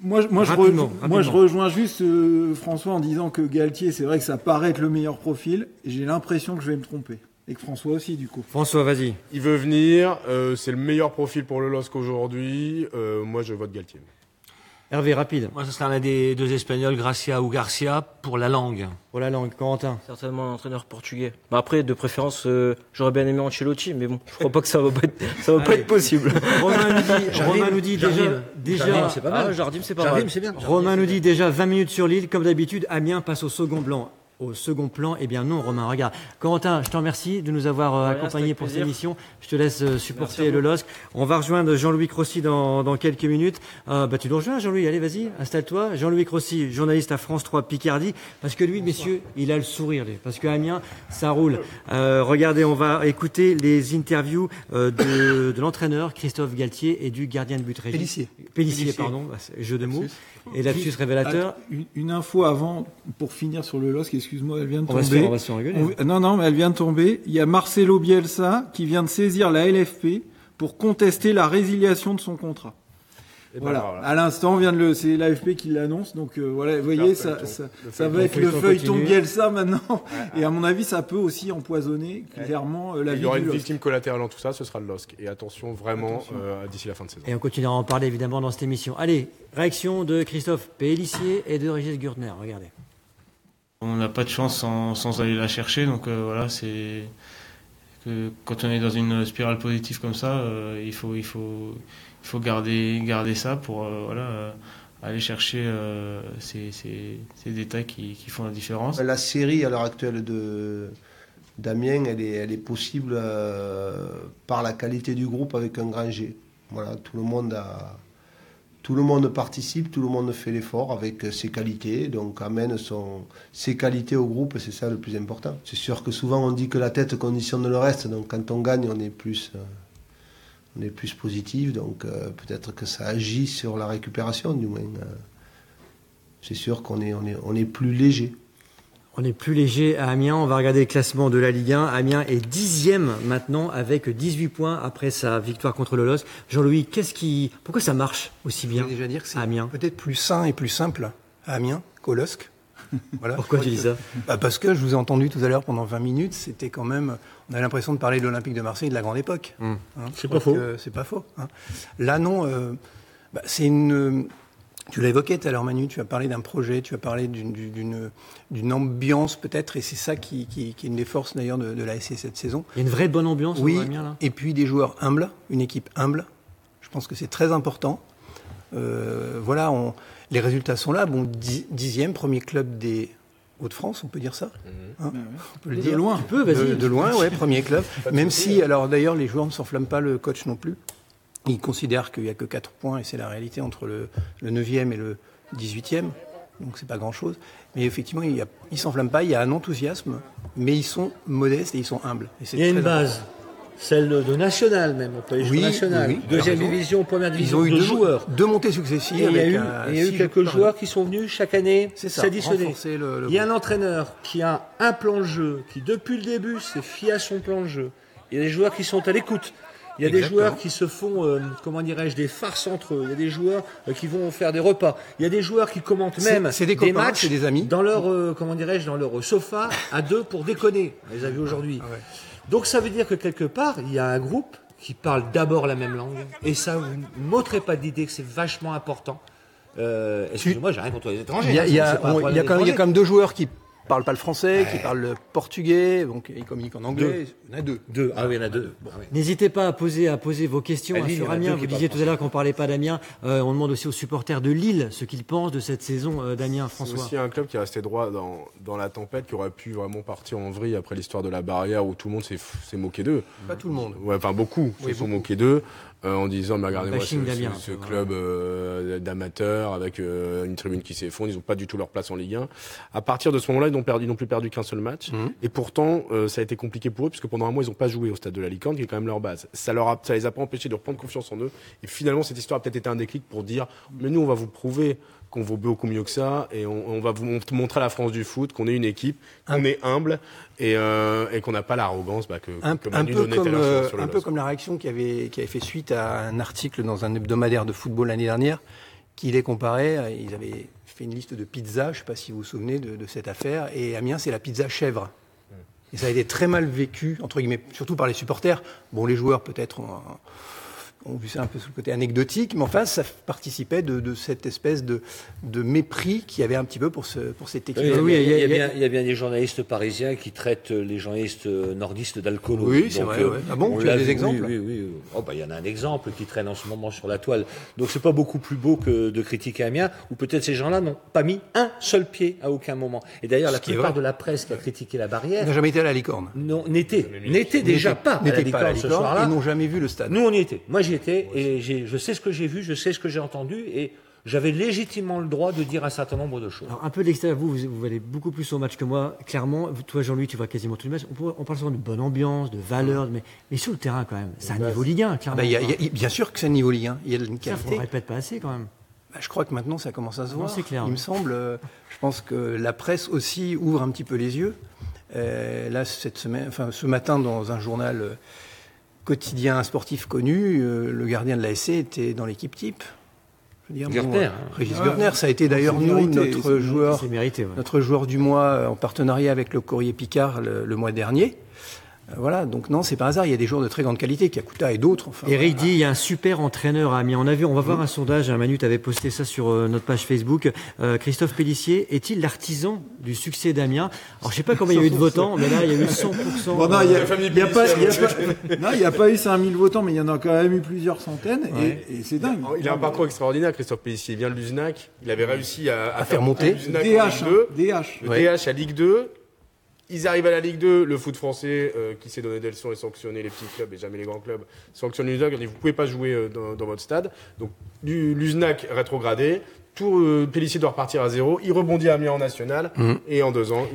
Moi, je rejoins juste François en disant que Galtier, c'est vrai que ça paraît être le meilleur profil. Et j'ai l'impression que je vais me tromper. Et que François aussi, du coup. François, vas-y. Il veut venir. C'est le meilleur profil pour le LOSC aujourd'hui. Moi, je vote Galtier. Hervé, rapide. Moi, ce sera l'un des 2 Espagnols, Gracia ou Garcia, pour la langue. Pour la langue, Corentin. Certainement un entraîneur portugais. Après, de préférence, j'aurais bien aimé Ancelotti, mais bon, je crois pas que ça va pas être possible. Romain nous dit déjà, c'est pas mal. Jardim, c'est pas mal. C'est bien. Romain nous dit déjà 20 minutes sur Lille, comme d'habitude, Amiens passe au second blanc. au second plan. Eh bien non, Romain, regarde. Corentin, je te remercie de nous avoir accompagnés pour cette émission. Je te laisse supporter le LOSC. On va rejoindre Jean-Louis Crossi dans quelques minutes. Tu nous rejoins, Jean-Louis. Allez, vas-y, installe-toi. Jean-Louis Crossi, journaliste à France 3 Picardie. Parce que lui, messieurs, il a le sourire. Parce qu'à Amiens, ça roule. Regardez, on va écouter les interviews de l'entraîneur Christophe Galtier et du gardien de but Pélissier, pardon. Jeu de mots. Et lapsus révélateur. Une info avant, pour finir sur le LOSC, excuse-moi, elle vient de tomber. On va se faire engueuler. Non, mais elle vient de tomber. Il y a Marcelo Bielsa qui vient de saisir la LFP pour contester la résiliation de son contrat. Voilà. À l'instant, c'est l'AFP qui l'annonce. Donc voilà, vous voyez, ça va être le feuilleton Bielsa maintenant. Et à mon avis, ça peut aussi empoisonner clairement la vie du LOSC. Il y aura une victime collatérale dans tout ça, ce sera le LOSC. Et attention, vraiment, d'ici la fin de saison. Et on continuera à en parler évidemment dans cette émission. Allez, réaction de Christophe Pélissier et de Régis Gürtner. Regardez. On n'a pas de chance sans aller la chercher. Donc voilà, c'est que quand on est dans une spirale positive comme ça, il faut garder ça pour aller chercher ces détails qui font la différence. La série à l'heure actuelle d'Amiens, elle est possible par la qualité du groupe avec un grand G. Voilà, tout le monde participe, tout le monde fait l'effort avec ses qualités, donc amène ses qualités au groupe, c'est ça le plus important. C'est sûr que souvent on dit que la tête conditionne le reste, donc quand on gagne on est plus positif, donc peut-être que ça agit sur la récupération, du moins. C'est sûr qu'on est plus léger. On est plus léger à Amiens. On va regarder le classement de la Ligue 1. Amiens est 10e maintenant avec 18 points après sa victoire contre le LOSC. Jean-Louis, pourquoi ça marche aussi bien? Je vais déjà dire que c'est Amiens peut-être plus sain et plus simple à Amiens qu'au LOSC. Voilà. Pourquoi tu dis ça? Parce que je vous ai entendu tout à l'heure pendant 20 minutes, c'était quand même, on a l'impression de parler de l'Olympique de Marseille de la grande époque. C'est pas faux. C'est pas faux. Là non, c'est une... Tu l'as évoqué tout à l'heure, Manu, tu as parlé d'un projet, tu as parlé d'une ambiance peut-être, et c'est ça qui est une des forces d'ailleurs de la SC cette saison. Il y a une vraie bonne ambiance, oui, Amiens, là. Et puis des joueurs humbles, une équipe humble. Je pense que c'est très important. Voilà, les résultats sont là. Bon, 10e, premier club des Hauts-de-France, on peut dire ça. On peut le dire. De loin. Tu peux, vas-y. De loin, ouais, premier club. Même si, alors d'ailleurs, les joueurs ne s'enflamment pas, le coach non plus. Il considère qu'il n'y a que 4 points, et c'est la réalité entre le 9e et le 18e. Donc c'est pas grand-chose. Mais effectivement, il ne s'enflamment pas, il y a un enthousiasme, mais ils sont modestes et ils sont humbles. Et il y a une base, celle de national même, on peut aller jusqu'au national. Oui, deuxième division, première division, ils ont eu joueurs. Deux montées successives. Et il y a eu quelques joueurs qui sont venus chaque année s'additionner. Il y a un entraîneur qui a un plan de jeu, qui depuis le début s'est fié à son plan de jeu. Il y a des joueurs qui sont à l'écoute. Il y a des joueurs qui se font, des farces entre eux. Il y a des joueurs qui vont faire des repas. Il y a des joueurs qui commentent même des matchs des amis. dans leur, dans leur sofa à deux pour déconner. On les a vus aujourd'hui. Ah ouais. Donc ça veut dire que quelque part, il y a un groupe qui parle d'abord la même langue. Et ça, vous ne m'ôterez pas d'idée que c'est vachement important. Excusez-moi, j'ai rien contre les étrangers. Il y a quand même 2 joueurs qui parlent pas le français, qui parlent le portugais, donc ils communiquent en anglais. Il y en a 2. Ah oui, il y en a 2. Bon, oui. N'hésitez pas à poser vos questions sur Amiens. Vous disiez tout à l'heure qu'on parlait pas d'Amiens. On demande aussi aux supporters de Lille ce qu'ils pensent de cette saison d'Amiens, François. C'est aussi un club qui est resté droit dans la tempête, qui aurait pu vraiment partir en vrille après l'histoire de la barrière où tout le monde s'est moqué d'eux. Pas tout le monde. Ouais, enfin beaucoup se sont moqués d'eux. En disant mais regardez-moi ce club d'amateurs avec une tribune qui s'effondre, ils n'ont pas du tout leur place en Ligue 1. À partir de ce moment-là, ils n'ont plus perdu qu'un seul match. Et pourtant, ça a été compliqué pour eux puisque pendant un mois, ils n'ont pas joué au stade de la Licorne, qui est quand même leur base. Ça les a pas empêchés de reprendre confiance en eux. Et finalement, cette histoire a peut-être été un déclic pour dire mais nous, on va vous prouver qu'on vaut beaucoup mieux que ça et on va vous montrer à la France du foot qu'on est une équipe, qu'on est humble et qu'on n'a pas l'arrogance que Manu donnait tout à l'heure sur le un peu comme la réaction qui avait fait suite à un article dans un hebdomadaire de football l'année dernière qui les comparait. Ils avaient fait une liste de pizzas, je ne sais pas si vous vous souvenez de cette affaire, et Amiens c'est la pizza chèvre. Et ça a été très mal vécu, entre guillemets, surtout par les supporters. Bon, les joueurs peut-être ont vu ça un peu sous le côté anecdotique, mais enfin, ça participait de cette espèce de mépris qu'il y avait un petit peu pour cette équipe. Oui, il y a bien des journalistes parisiens qui traitent les journalistes nordistes d'alcoolos. Oui, c'est vrai. Ouais. Ah bon, tu as des exemples? Oui. Oh, il y en a un exemple qui traîne en ce moment sur la toile. Donc c'est pas beaucoup plus beau que de critiquer Amiens, ou peut-être ces gens-là n'ont pas mis un seul pied à aucun moment. Et d'ailleurs, la plupart de la presse qui a critiqué la Barrière n'a jamais été à la Licorne. Non, n'était déjà pas à la Licorne ce soir-là. Ils n'ont jamais vu le stade. Nous, on y était. Moi, j'y étais et je sais ce que j'ai vu, je sais ce que j'ai entendu et j'avais légitimement le droit de dire un certain nombre de choses. Alors, un peu de l'extérieur, vous allez beaucoup plus au match que moi. Clairement, toi, Jean-Louis, tu vois quasiment tous les matchs. On parle souvent de bonne ambiance, de valeur, mais sur le terrain, quand même, c'est un niveau Ligue 1, clairement. Bien sûr que c'est un niveau Ligue 1. Il y a une qualité. Ça, on ne répète pas assez, quand même. Je crois que maintenant, ça commence à se voir. C'est clair. Il me semble, je pense que la presse aussi ouvre un petit peu les yeux. Là, ce matin, dans un journal quotidien sportif connu, le gardien de la SC était dans l'équipe type. Régis Gertner, ça a été d'ailleurs notre joueur du mois en partenariat avec le Courrier Picard le mois dernier. Voilà, donc non, c'est pas un hasard, il y a des joueurs de très grande qualité, Kakuta et d'autres. Enfin, Eric dit, il y a un super entraîneur à Amiens. On va voir un sondage, Manu t'avait posté ça sur notre page Facebook. Christophe Pélissier, est-il l'artisan du succès d'Amiens? Alors je sais pas combien il y a eu de votants, mais là il y a eu 100%. Bon, non, il n'y a pas eu 5000 votants, mais il y en a quand même eu plusieurs centaines, et c'est dingue. Il a un parcours extraordinaire, Christophe Pélissier. Il vient de l'Uznac, il avait réussi à faire monter DH à Ligue 2. Ils arrivent à la Ligue 2, le foot français qui s'est donné des leçons et sanctionné les petits clubs et jamais les grands clubs, sanctionne l'Uznac, vous ne pouvez pas jouer dans votre stade. Donc l'Uznac rétrogradé, Pélissier doit repartir à zéro, il rebondit à Amiens en national et en 2 ans...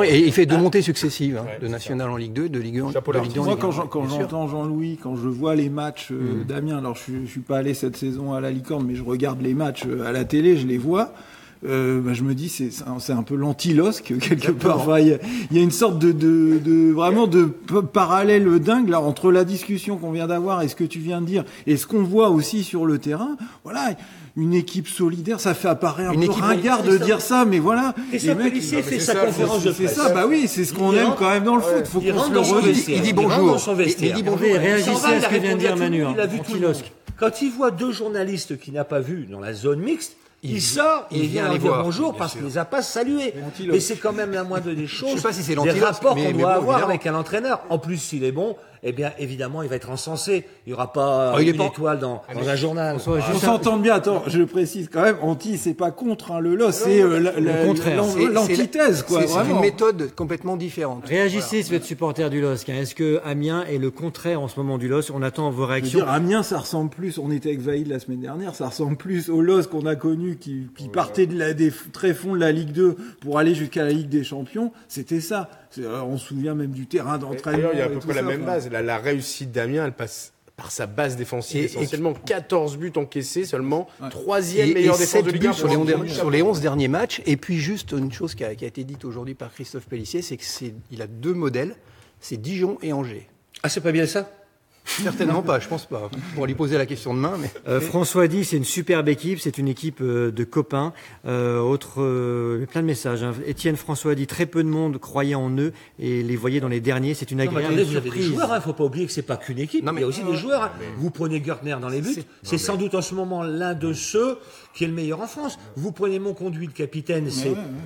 il fait 2 montées successives, de national en Ligue 2, de Ligue 1 en Ligue 1. Moi quand j'entends Jean-Louis, quand je vois les matchs d'Amiens, alors je ne suis pas allé cette saison à la Licorne, mais je regarde les matchs à la télé, je les vois... je me dis c'est un peu l'anti-LOSC quelque part. Enfin, il y a une sorte de vraiment de parallèle dingue là entre la discussion qu'on vient d'avoir et ce que tu viens de dire et ce qu'on voit aussi sur le terrain. Voilà, une équipe solidaire, ça fait apparaître un peu ringard de dire ça, mais voilà. Et ça, Pélissier fait sa conférence de presse. C'est ça, bah oui, c'est ce qu'on aime quand même dans le foot. Faut qu'on se le redise. Il dit bonjour. Il dit bonjour. Réagissez à ce que vient de dire Manu. Quand il voit 2 journalistes qu'il n'a pas vus dans la zone mixte, il sort, il vient leur dire bonjour parce qu'il les a pas salués. Mais c'est quand même la moindre des choses. Je sais pas si c'est des rapports qu'on doit avoir avec un entraîneur. En plus, s'il est bon, eh bien, évidemment, il va être encensé. Il n'y aura pas une étoile dans un journal. On s'entend bien. Attends, je précise quand même, anti, c'est pas contre le LOS, c'est le contraire. L'antithèse, quoi. C'est une méthode complètement différente. Réagissez si vous êtes supporter du LOSC. Est-ce que Amiens est le contraire en ce moment du LOSC? On attend vos réactions. Amiens, ça ressemble plus, on était avec Vaïd la semaine dernière, ça ressemble plus au LOSC qu'on a connu qui partait des tréfonds de la Ligue 2 pour aller jusqu'à la Ligue des Champions. C'était ça. On se souvient même du terrain d'entraînement. D'ailleurs, il y a à peu près la même base. La réussite d'Amiens, elle passe par sa base défensive essentiellement. 14 buts encaissés seulement, 3e meilleure défense de Ligue 1 sur les 11 derniers matchs. Et puis juste une chose qui a été dite aujourd'hui par Christophe Pélissier, c'est qu'il a 2 modèles, c'est Dijon et Angers. Ah, c'est pas bien ça? Certainement pas, je pense pas. On va lui poser la question demain. Mais... François dit, c'est une superbe équipe, c'est une équipe de copains. Plein de messages. Étienne François dit, très peu de monde croyait en eux et les voyait dans les derniers. C'est une agréable surprise. Vous avez des joueurs, faut pas oublier que c'est pas qu'une équipe. Il y a aussi des joueurs. Vous prenez Gertner dans les buts, c'est sans doute en ce moment l'un de ceux qui est le meilleur en France. Vous prenez Monconduit, le capitaine,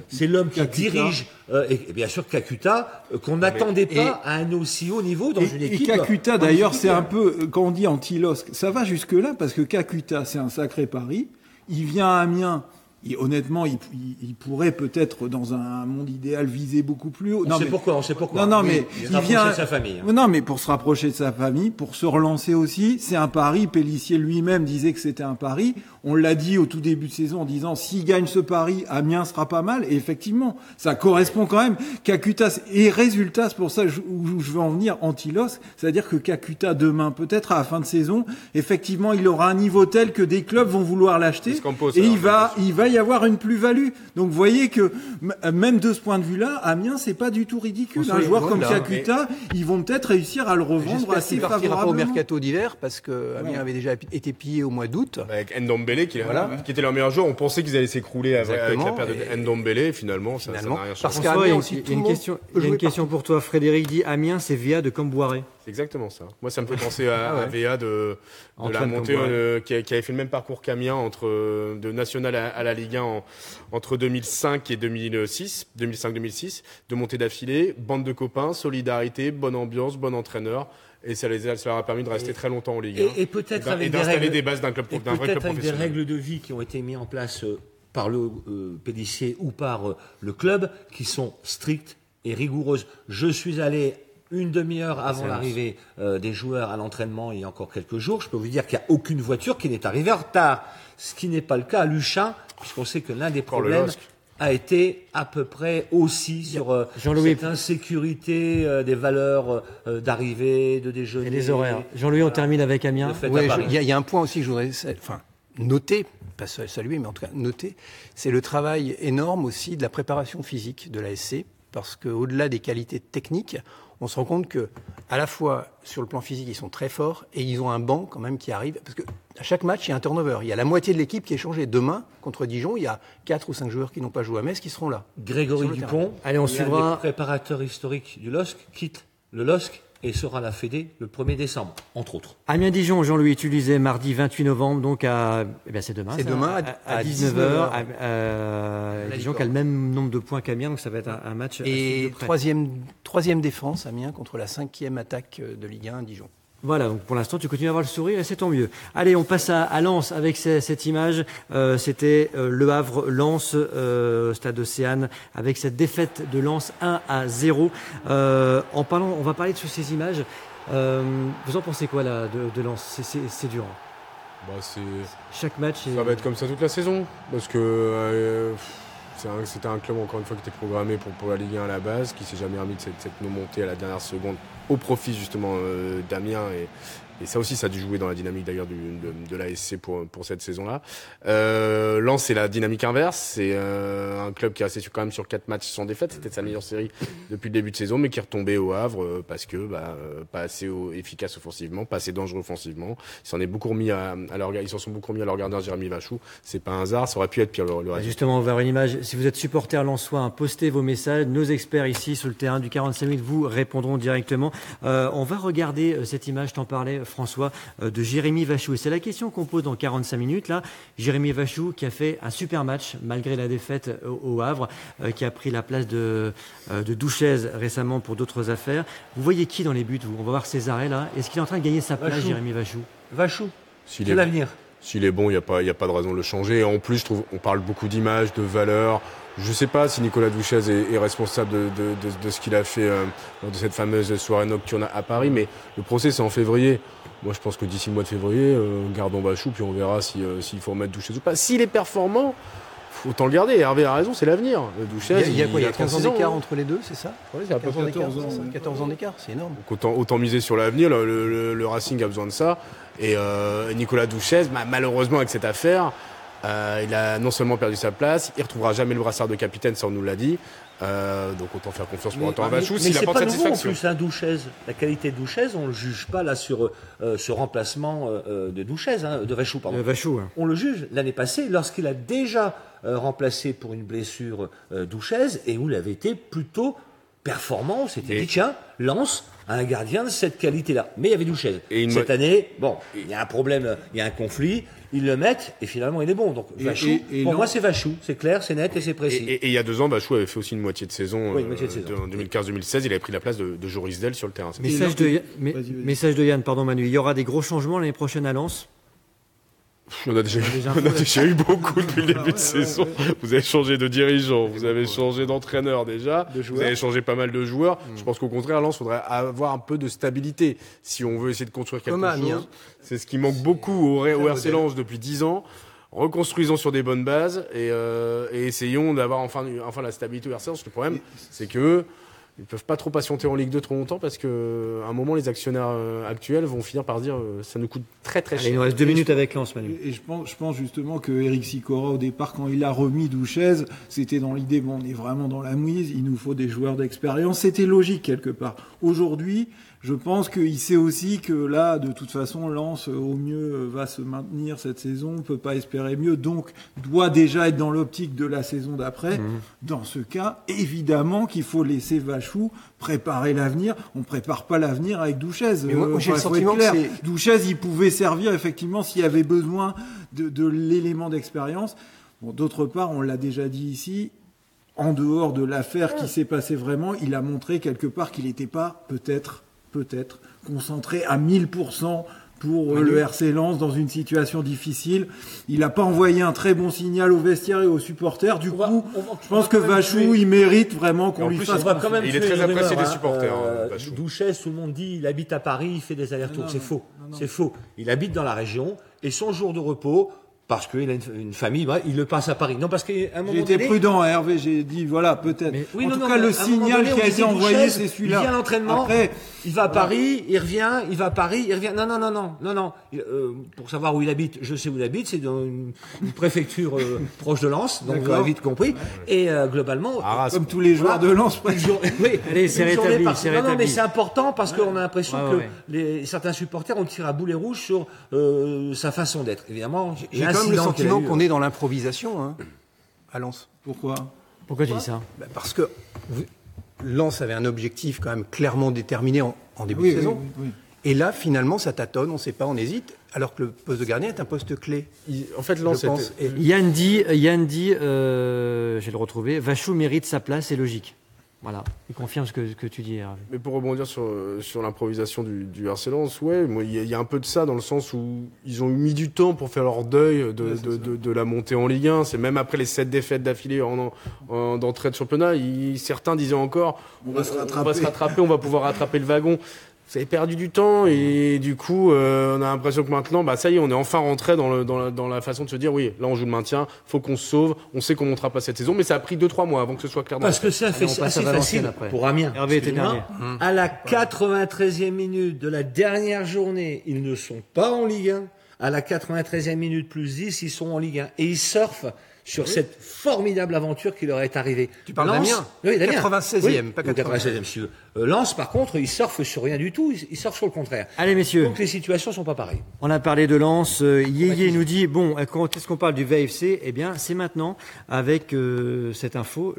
c'est l'homme qui dirige, et bien sûr Kakuta, qu'on n'attendait pas à un aussi haut niveau dans une équipe. Et Kakuta, d'ailleurs, c'est un peu, quand on dit anti-LOSC, ça va jusque-là, parce que Kakuta, c'est un sacré pari. Il vient à Amiens. Et honnêtement, il pourrait peut-être, dans un monde idéal, viser beaucoup plus haut. On sait pourquoi. Non, mais il vient de sa famille. Non, mais pour se rapprocher de sa famille, pour se relancer aussi, c'est un pari. Pélissier lui-même disait que c'était un pari. On l'a dit au tout début de saison en disant, s'il gagne ce pari, Amiens sera pas mal. Et effectivement, ça correspond quand même. Kakuta, et résultat, c'est pour ça où je veux en venir, anti-LOSC, c'est-à-dire que Kakuta, demain, peut-être à la fin de saison, effectivement, il aura un niveau tel que des clubs vont vouloir l'acheter. Et il va y avoir une plus-value. Donc vous voyez que même de ce point de vue-là, Amiens, c'est pas du tout ridicule. Un joueur comme Kakuta, ils vont peut-être réussir à le revendre assez favorablement. Pas au mercato d'hiver parce que Amiens avait déjà été pillé au mois d'août. Avec Ndombele Ndombele qui était leur meilleur joueur. On pensait qu'ils allaient s'écrouler avec la perte de Ndombele. Finalement, ça n'a rien changé. Parce qu'il y a une question pour toi. Frédéric dit Amiens, c'est Via de Camboiré. C'est exactement ça. Moi, ça me fait penser à VA de la montée qui avait fait le même parcours qu'Amiens de National à la Ligue 1 entre 2005 et 2005-2006, de montée d'affilée, bande de copains, solidarité, bonne ambiance, bon entraîneur. Et ça leur a permis de rester très longtemps en Ligue 1. Et peut-être avec d'installer des bases d'un vrai club professionnel. Des règles de vie qui ont été mises en place par le pédicier ou par le club qui sont strictes et rigoureuses. Je suis allé une demi-heure avant l'arrivée des joueurs à l'entraînement il y a encore quelques jours. Je peux vous dire qu'il n'y a aucune voiture qui n'est arrivée en retard. Ce qui n'est pas le cas à Luchin, puisqu'on sait que l'un des problèmes a été à peu près aussi sur cette insécurité des valeurs d'arrivée, de déjeuner. Et des horaires. Jean-Louis, on termine avec Amiens. Il y a un point aussi que je voudrais noter, pas saluer, mais en tout cas noter, c'est le travail énorme aussi de la préparation physique de la SC, parce qu'au-delà des qualités techniques, on se rend compte que, à la fois, sur le plan physique, ils sont très forts et ils ont un banc quand même qui arrive. Parce que à chaque match, il y a un turnover. Il y a la moitié de l'équipe qui est changée. Demain, contre Dijon, il y a 4 ou 5 joueurs qui n'ont pas joué à Metz qui seront là. Grégory Dupont, on suivra. Le préparateur historique du LOSC, quitte le LOSC et sera à la Fédé le 1er décembre, entre autres. Amiens-Dijon, Jean-Louis, tu disais mardi 28 novembre, donc c'est demain. C'est demain à 19h. Dijon qui a le même nombre de points qu'Amiens, donc ça va être un match. Et troisième défense, Amiens, contre la 5e attaque de Ligue 1, Dijon. Voilà, donc pour l'instant, tu continues à avoir le sourire et c'est tant mieux. Allez, on passe à Lens avec cette image. C'était Le Havre-Lens, stade Océane, avec cette défaite de Lens 1-0. On va parler de ces images. Vous en pensez quoi là de Lens? C'est dur. Chaque match. Ça va être comme ça toute la saison, parce que c'était un club encore une fois qui était programmé pour la Ligue 1 à la base, qui s'est jamais remis de cette montée à la dernière seconde au profit justement d'Amiens et ça aussi ça a dû jouer dans la dynamique d'ailleurs de l'ASC pour cette saison-là. Lens c'est la dynamique inverse, c'est un club qui est resté quand même sur 4 matchs sans défaite, c'était sa meilleure série depuis le début de saison, mais qui est retombé au Havre parce que pas assez efficace offensivement, pas assez dangereux offensivement. Ils s'en sont beaucoup remis à leur gardien Jérémy Vachou. C'est pas un hasard, ça aurait pu être pire le reste. Justement, on va voir une image. Si vous êtes supporter lensois, postez vos messages. Nos experts ici sur le terrain du 45 minutes vous répondront directement. On va regarder cette image, t'en parlais François, de Jérémy Vachou. Et c'est la question qu'on pose dans 45 minutes. Là, Jérémy Vachou qui a fait un super match malgré la défaite au Havre, qui a pris la place de Douchez récemment pour d'autres affaires. Vous voyez qui dans les buts, vous? On va voir Césaré là. Est-ce qu'il est en train de gagner sa place, Jérémy Vachou? Vachou, c'est l'avenir. S'il est bon, il n'y a pas de raison de le changer. Et en plus, je trouve, on parle beaucoup d'images, de valeurs. Je ne sais pas si Nicolas Douchez est responsable de ce qu'il a fait lors de cette fameuse soirée nocturne à Paris, mais le procès c'est en février. Moi je pense que d'ici le mois de février, gardons Vachou, puis on verra s'il faut remettre Douchez ou pas. S'il est performant, autant le garder. Hervé a raison, c'est l'avenir. Douchez, il y a 15 ans d'écart entre les deux, c'est ça? Oui, c'est à peu près 14 ans d'écart, c'est énorme. Donc autant miser sur l'avenir, le Racing a besoin de ça. Et Nicolas Douchez, malheureusement avec cette affaire, il a non seulement perdu sa place, il retrouvera jamais le brassard de capitaine, ça on nous l'a dit. Donc autant faire confiance pour autant à Vachou s'il apporte satisfaction. Mais c'est pas nouveau en plus, Douchez. La qualité de Douchez, on le juge pas là sur ce remplacement de Douchez, de Vachou, pardon. Vachou, hein. On le juge l'année passée lorsqu'il a déjà remplacé pour une blessure Douchez et où il avait été plutôt performant. C'était dit tiens, Lens a un gardien de cette qualité-là. Mais il y avait Douchez. Cette année, il y a un problème, il y a un conflit. Ils le mettent et finalement il est bon. Donc Vachou, pour moi c'est Vachou, c'est clair, c'est net et c'est précis. Et il y a 2 ans, Vachou avait fait aussi une moitié de saison. En 2015-2016, il avait pris la place de Joris Del sur le terrain. Message de Yann, pardon Manu. Il y aura des gros changements l'année prochaine à Lens? On a déjà eu beaucoup depuis le début de saison. Vous avez changé de dirigeant, vous avez changé d'entraîneur déjà, vous avez changé pas mal de joueurs. Je pense qu'au contraire, Lens, il faudrait avoir un peu de stabilité si on veut essayer de construire quelque chose. C'est ce qui manque beaucoup au RC Lens depuis 10 ans. Reconstruisons sur des bonnes bases et essayons d'avoir enfin la stabilité au RC Lens. Le problème, c'est que ils ne peuvent pas trop patienter en Ligue 2 trop longtemps parce qu'à un moment, les actionnaires actuels vont finir par dire ça nous coûte très très cher. Il nous reste 2 minutes avec Lens, Manu. Et je pense justement que Eric Sicora, au départ, quand il a remis Douchez, c'était dans l'idée, on est vraiment dans la mouise, il nous faut des joueurs d'expérience. C'était logique quelque part. Aujourd'hui, Je pense qu'il sait aussi que là, de toute façon, Lens, au mieux, va se maintenir cette saison, ne peut pas espérer mieux, donc doit déjà être dans l'optique de la saison d'après. Dans ce cas, évidemment qu'il faut laisser Vachou préparer l'avenir. On ne prépare pas l'avenir avec Douchez. Moi, j'ai le sentiment que c'est... Douchez, il pouvait servir effectivement s'il y avait besoin de l'élément d'expérience. Bon, d'autre part, on l'a déjà dit ici, en dehors de l'affaire qui s'est passée vraiment, il a montré quelque part qu'il n'était pas peut-être concentré à 1000% pour le RC Lens dans une situation difficile. Il n'a pas envoyé un très bon signal aux vestiaires et aux supporters. Du coup, je pense que Vachou, il mérite vraiment qu'on lui fasse confiance. Il est très apprécié des supporters. Douchez, tout le monde dit, il habite à Paris, il fait des allers-retours. C'est faux. C'est faux. Il habite dans la région et son jour de repos, parce qu'il a une famille, il le passe à Paris. Non, parce qu'à un moment donné... J'ai été prudent, Hervé, j'ai dit, voilà, peut-être. Oui, en tout cas, le signal qui a été envoyé, c'est celui-là. Il vient à l'entraînement, après, il va à Paris, il revient, il va à Paris, il revient. Non. Pour savoir où il habite, je sais où il habite, c'est dans une préfecture proche de Lens, donc vous avez vite compris. Et globalement... comme tous les joueurs de Lens, oui, allez, c'est rétabli. Non, mais c'est important parce qu'on a l'impression que certains supporters ont tiré à boulet rouge sur sa façon d'être. Évidemment, j'ai quand même le sentiment qu'on est dans l'improvisation à Lens. Pourquoi tu dis ça? Parce que Lens avait un objectif quand même clairement déterminé en début de saison. Oui. Et là, finalement, ça tâtonne, on ne sait pas, on hésite, alors que le poste de gardien est un poste clé. En fait, Lens, Yann dit, je vais le retrouver, Vachou mérite sa place, c'est logique. Voilà, il confirme ce que tu dis, Hervé. Mais pour rebondir sur l'improvisation du RC Lens, il y a un peu de ça dans le sens où ils ont mis du temps pour faire leur deuil de la montée en Ligue 1. C'est même après les 7 défaites d'affilée d'entrée de championnat, certains disaient encore on va se rattraper, on va pouvoir rattraper le wagon. Vous avez perdu du temps et du coup, on a l'impression que maintenant, ça y est, on est enfin rentré dans la façon de se dire, oui, là on joue le maintien, faut qu'on se sauve, on sait qu'on montera pas cette saison, mais ça a pris 2-3 mois avant que ce soit clair. Parce que c'est assez facile pour Amiens. Hervé était dernier. À la 93e minute de la dernière journée, ils ne sont pas en Ligue 1. À la 93e minute plus 10, ils sont en Ligue 1 et ils surfent sur cette formidable aventure qui leur est arrivée. Tu parles d'Amiens? Oui, d'Amiens. 96e, pas 96e, monsieur. Lens, par contre, ils surfent sur rien du tout, ils surfent sur le contraire. Allez, messieurs. Donc les situations sont pas pareilles. On a parlé de Lens. Yéyé nous dit, quand est-ce qu'on parle du VFC? Eh bien, c'est maintenant, avec cette info,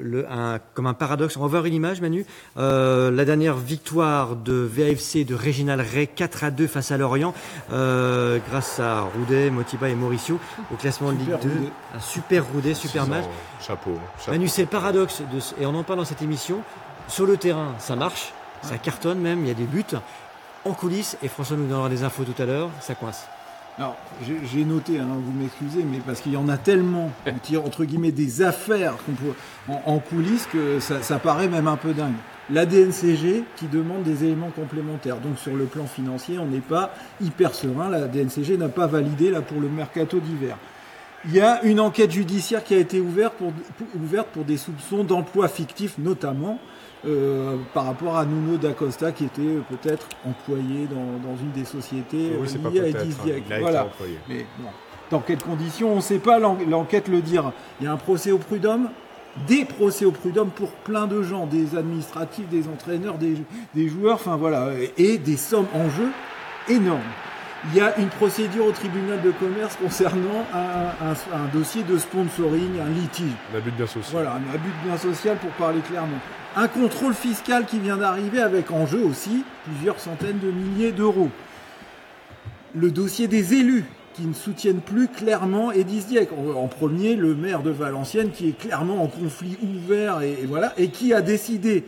comme un paradoxe. On va voir une image, Manu. La dernière victoire de VFC de Réginald Ray, 4-2 face à Lorient, grâce à Roudet, Motiba et Mauricio, au classement de Ligue 2. Un super Roudet, super match. Chapeau. Manu, c'est le paradoxe, et on en parle dans cette émission. Sur le terrain, ça marche, ça cartonne même, il y a des buts. En coulisses, et François nous donnera des infos tout à l'heure, ça coince. Alors, j'ai noté, vous m'excusez, mais parce qu'il y en a tellement, entre guillemets, des affaires en coulisses que ça paraît même un peu dingue. La DNCG qui demande des éléments complémentaires. Donc sur le plan financier, on n'est pas hyper serein. La DNCG n'a pas validé là pour le mercato d'hiver. Il y a une enquête judiciaire qui a été ouverte pour des soupçons d'emploi fictif, notamment par rapport à Nuno D'Acosta, qui était peut-être employé dans une des sociétés liées à Edisdiac. Voilà. Mais bon, dans quelles conditions, on ne sait pas, l'enquête le dira. Il y a un procès au prud'homme, des procès au prud'homme pour plein de gens, des administratifs, des entraîneurs, des joueurs, enfin voilà, et des sommes en jeu énormes. Il y a une procédure au tribunal de commerce concernant un dossier de sponsoring, un litige. Un abus de bien social. Voilà, un abus de bien social pour parler clairement. Un contrôle fiscal qui vient d'arriver avec en jeu aussi plusieurs centaines de milliers d'euros. Le dossier des élus qui ne soutiennent plus clairement Edisdiac. En premier, le maire de Valenciennes qui est clairement en conflit ouvert et qui a décidé,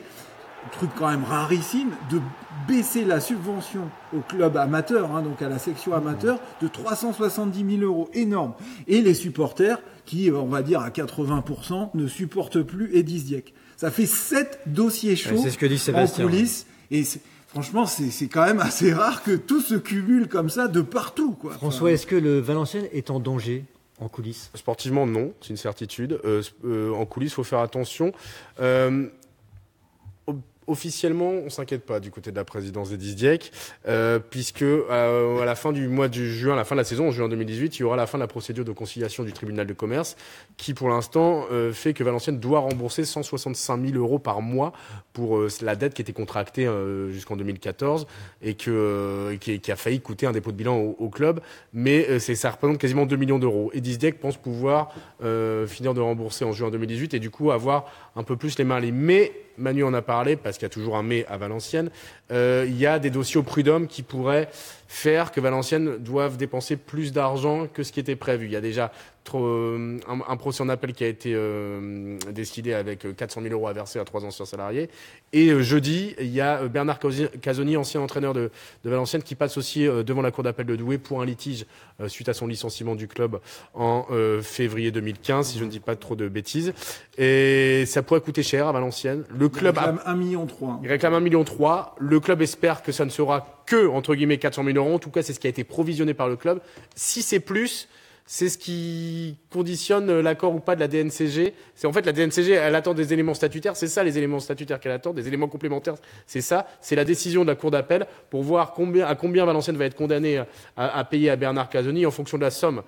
truc quand même rarissime, de baisser la subvention au club amateur, donc à la section amateur, de 370 000 euros. Énorme. Et les supporters qui, on va dire à 80%, ne supportent plus Edisdiac. Ça fait 7 dossiers chauds c'est ce que dit Sébastien, en coulisses. Et franchement, c'est quand même assez rare que tout se cumule comme ça de partout, quoi. François, est-ce que le Valenciennes est en danger en coulisses? Sportivement, non, c'est une certitude. En coulisses, il faut faire attention. officiellement, on s'inquiète pas du côté de la présidence d'Edis Dieck, puisque à la fin du mois de juin, à la fin de la saison, en juin 2018, il y aura la fin de la procédure de conciliation du tribunal de commerce, qui pour l'instant fait que Valenciennes doit rembourser 165 000 € par mois pour la dette qui était contractée jusqu'en 2014 et qui a failli coûter un dépôt de bilan au club, mais ça représente quasiment 2 millions d'euros. Edis Dieck pense pouvoir finir de rembourser en juin 2018 et du coup avoir un peu plus les mains libres. Mais Manu en a parlé, parce qu'il y a toujours un mais à Valenciennes, il y a des dossiers au prud'homme qui pourraient faire que Valenciennes doive dépenser plus d'argent que ce qui était prévu. Il y a déjà un procès en appel qui a été décidé avec 400 000 € à verser à 3 anciens salariés. Et jeudi, il y a Bernard Casoni, ancien entraîneur de Valenciennes, qui passe aussi devant la cour d'appel de Douai pour un litige suite à son licenciement du club en février 2015, si je ne dis pas trop de bêtises. Et ça pourrait coûter cher à Valenciennes. Le club réclame 1,3 million. Il réclame 1,3 million. Le club espère que ça ne sera que, entre guillemets, 400 000 €. En tout cas, c'est ce qui a été provisionné par le club. Si c'est plus, c'est ce qui conditionne l'accord ou pas de la DNCG. C'est en fait la DNCG, elle attend des éléments statutaires. C'est ça les éléments statutaires qu'elle attend, des éléments complémentaires. C'est ça. C'est la décision de la cour d'appel pour voir à combien Valenciennes va être condamné à payer à Bernard Casoni en fonction de la somme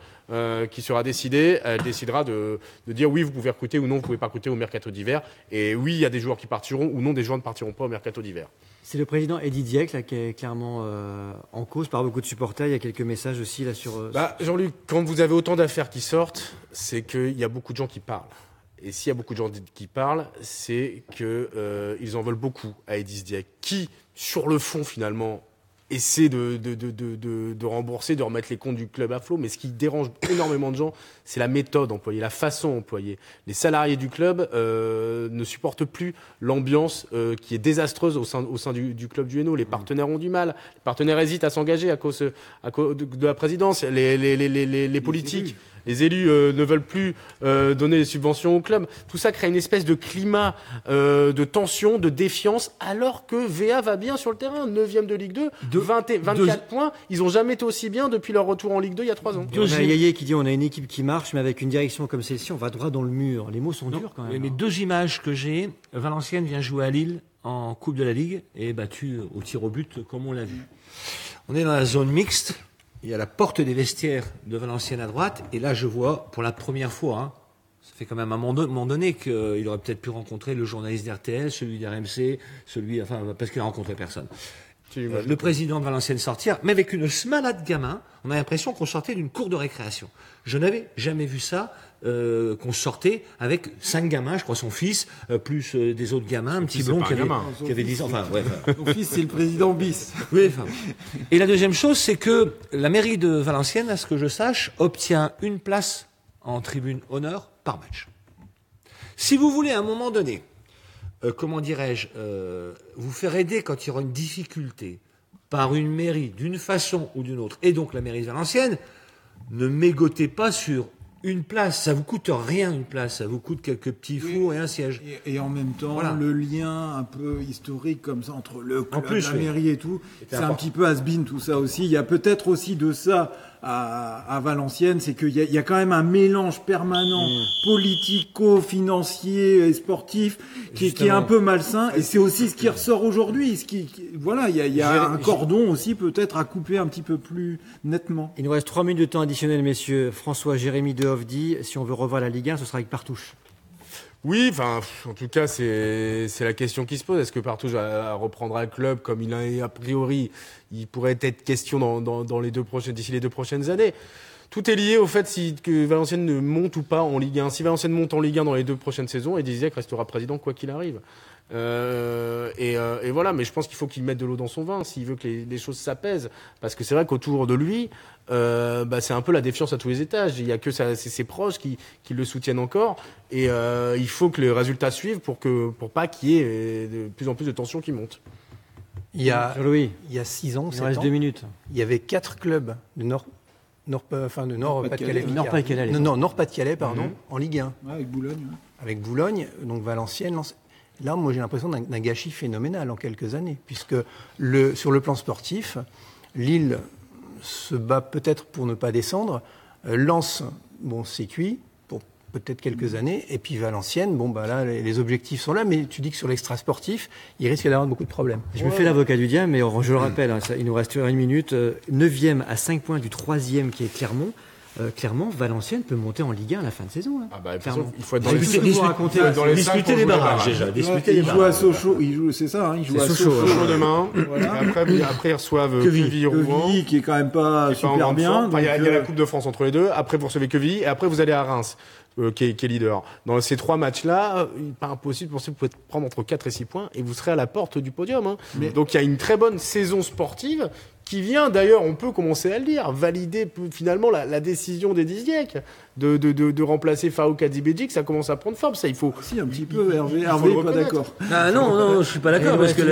qui sera décidée. Elle décidera de dire oui, vous pouvez recruter ou non, vous pouvez pas recruter au mercato d'hiver. Et oui, il y a des joueurs qui partiront ou non, des joueurs ne partiront pas au mercato d'hiver. C'est le président Edis Dieck là, qui est clairement en cause par beaucoup de supporters. Il y a quelques messages aussi là sur... Jean-Luc, quand vous avez autant d'affaires qui sortent, c'est qu'il y a beaucoup de gens qui parlent. Et s'il y a beaucoup de gens qui parlent, c'est qu'ils en veulent beaucoup à Edis Dieck, qui, sur le fond, finalement, essaie de rembourser, de remettre les comptes du club à flot. Mais ce qui dérange énormément de gens, c'est la méthode employée, la façon employée. Les salariés du club ne supportent plus l'ambiance qui est désastreuse au sein du club du Hainaut. Les partenaires ont du mal. Les partenaires hésitent à s'engager à cause de la présidence. Les politiques, les élus ne veulent plus donner des subventions au club. Tout ça crée une espèce de climat de tension, de défiance, alors que VA va bien sur le terrain. 9e de Ligue 2, 24 points. Ils n'ont jamais été aussi bien depuis leur retour en Ligue 2 il y a 3 ans. On a Yayé qui dit on a une équipe qui marche, mais avec une direction comme celle-ci, on va droit dans le mur. Les mots sont durs quand même. Oui, mais 2 images que j'ai. Valenciennes vient jouer à Lille en Coupe de la Ligue et est battu au tir au but, comme on l'a vu. On est dans la zone mixte. Il y a la porte des vestiaires de Valenciennes à droite. Et là, je vois, pour la première fois, ça fait quand même un moment donné qu'il aurait peut-être pu rencontrer le journaliste d'RTL, celui d'RMC, parce qu'il n'a rencontré personne. Le président de Valenciennes sortir, mais avec une smalade gamin, on a l'impression qu'on sortait d'une cour de récréation. Je n'avais jamais vu ça, qu'on sortait avec 5 gamins, je crois son fils, plus des autres gamins, un petit blond qui avait 10 ans. Son fils, c'est le président bis. Oui, Et la deuxième chose, c'est que la mairie de Valenciennes, à ce que je sache, obtient une place en tribune honneur par match. Si vous voulez, à un moment donné, vous faire aider quand il y aura une difficulté par une mairie d'une façon ou d'une autre, et donc la mairie de Valenciennes, ne mégotez pas sur une place. Ça vous coûte rien une place, ça vous coûte quelques petits fours et un siège. Et en même temps, le lien un peu historique comme ça entre le club, la mairie et tout, c'est un petit peu has-been tout ça aussi. Il y a peut-être aussi de ça à Valenciennes, c'est qu'il y a quand même un mélange permanent politico-financier et sportif qui est un peu malsain, et c'est aussi ce qui ressort aujourd'hui. Il y a un cordon aussi peut-être à couper un petit peu plus nettement. Il nous reste 3 minutes de temps additionnel, messieurs. François, Jérémy Dehoff dit, si on veut revoir la Ligue 1, ce sera avec Partouche. Oui, en tout cas, c'est la question qui se pose. Est-ce que Partouche reprendra le club comme il a priori? Il pourrait être question d'ici les 2 prochaines années. Tout est lié au fait que Valenciennes ne monte ou pas en Ligue 1. Si Valenciennes monte en Ligue 1 dans les 2 prochaines saisons, Edis Dieck restera président quoi qu'il arrive. Et voilà, mais je pense qu'il faut qu'il mette de l'eau dans son vin s'il veut que les choses s'apaisent. Parce que c'est vrai qu'autour de lui, c'est un peu la défiance à tous les étages. Il y a que ses proches qui le soutiennent encore. Et il faut que les résultats suivent pour pas qu'il y ait de plus en plus de tensions qui montent. Il y a 6 ans, 7 ans, il reste 2 minutes. Il y avait 4 clubs de Nord-Pas-de-Calais. Nord-Pas-de-Calais, en Ligue 1. Ouais, avec Boulogne. Ouais. Avec Boulogne, donc Valenciennes. Là, moi, j'ai l'impression d'un gâchis phénoménal en quelques années, puisque sur le plan sportif, Lille se bat peut-être pour ne pas descendre. Lens, c'est cuit. peut-être quelques années. Et puis Valenciennes, bon, bah là, les objectifs sont là, mais tu dis que sur l'extra sportif, il risque d'avoir beaucoup de problèmes. Je me fais l'avocat du diable, mais je le rappelle, hein, il nous reste une minute. 9e à 5 points du 3e qui est Clermont. Clairement, Valenciennes peut monter en Ligue 1 à la fin de saison. Là. Ah bah, il faut être dans discuter les barrages déjà. Ils jouent à Sochaux, c'est ça, hein, ils jouent à Sochaux demain. Voilà. Après ils reçoivent Quevilly, qui est quand même pas super bien. Il y a la Coupe de France entre les deux. Après vous recevez Quevilly et après vous allez à Reims. Qui est leader. Dans ces 3 matchs-là, il n'est pas impossible de penser que vous pouvez prendre entre 4 et 6 points et vous serez à la porte du podium. Hein. Donc il y a une très bonne saison sportive qui vient, d'ailleurs, on peut commencer à le dire, valider finalement la décision des Diziek de remplacer Farouk Hadjibedji, ça commence à prendre forme. Ça, il faut... Si, un petit peu, Hervé est pas d'accord. Ah non, je suis pas d'accord, parce que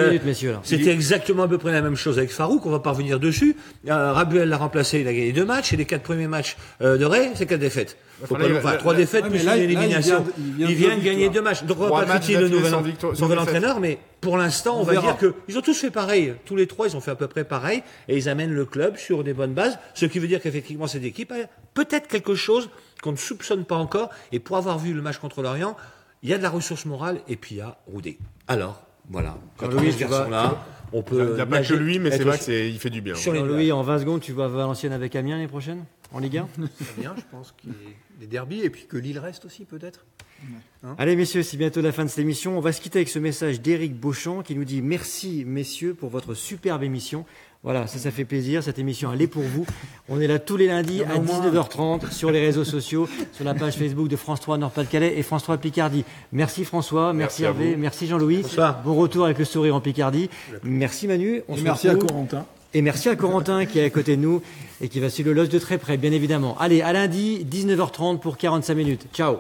c'était exactement à peu près la même chose avec Farouk, on va pas revenir dessus. Rabuel l'a remplacé, il a gagné 2 matchs, et les 4 premiers matchs de Ray, c'est 4 défaites. 3 défaites plus une élimination. Il vient de gagner 2 matchs. Donc on va pas critiquer le nouvel entraîneur, mais pour l'instant, on va dire qu'ils ont tous fait pareil. Tous les 3, ils ont fait à peu près pareil, et ils amènent le club sur des bonnes bases, ce qui veut dire qu'effectivement, cette équipe a peut-être quelque chose qu'on ne soupçonne pas encore, et pour avoir vu le match contre l'Orient, il y a de la ressource morale, et puis il y a Roudet. Alors, voilà. Quand Louis, ce garçon-là, on peut... Il n'y a pas que lui, mais c'est vrai qu'il fait du bien. Louis, en 20 secondes, tu vois Valenciennes avec Amiens l'année prochaine, en Ligue 1? Très bien, je pense qu'il y a des derbys, et puis que Lille reste aussi, peut-être. Allez messieurs, c'est bientôt la fin de cette émission. On va se quitter avec ce message d'Éric Beauchamp qui nous dit: merci messieurs pour votre superbe émission. Voilà, ça fait plaisir, cette émission elle est pour vous. On est là tous les lundis à 19h30 sur les réseaux sociaux, sur la page Facebook de France 3 Nord-Pas-de-Calais et France 3 Picardie. Merci François, merci Hervé, merci Jean-Louis. Bon retour avec le sourire en Picardie. Merci Manu. Merci à Corentin. Et merci à Corentin qui est à côté de nous et qui va suivre le LOSC de très près, bien évidemment. Allez, à lundi, 19h30 pour 45 minutes. Ciao.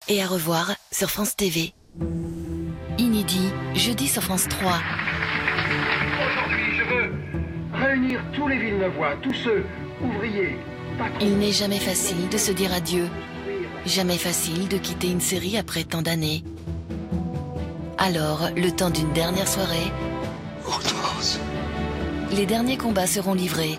Et à revoir sur France TV. Inédit, jeudi sur France 3. Aujourd'hui, je veux réunir tous les Villeneuvois, tous ceux, ouvriers, patrons. Il n'est jamais facile de se dire adieu. Jamais facile de quitter une série après tant d'années. Alors, le temps d'une dernière soirée, les derniers combats seront livrés.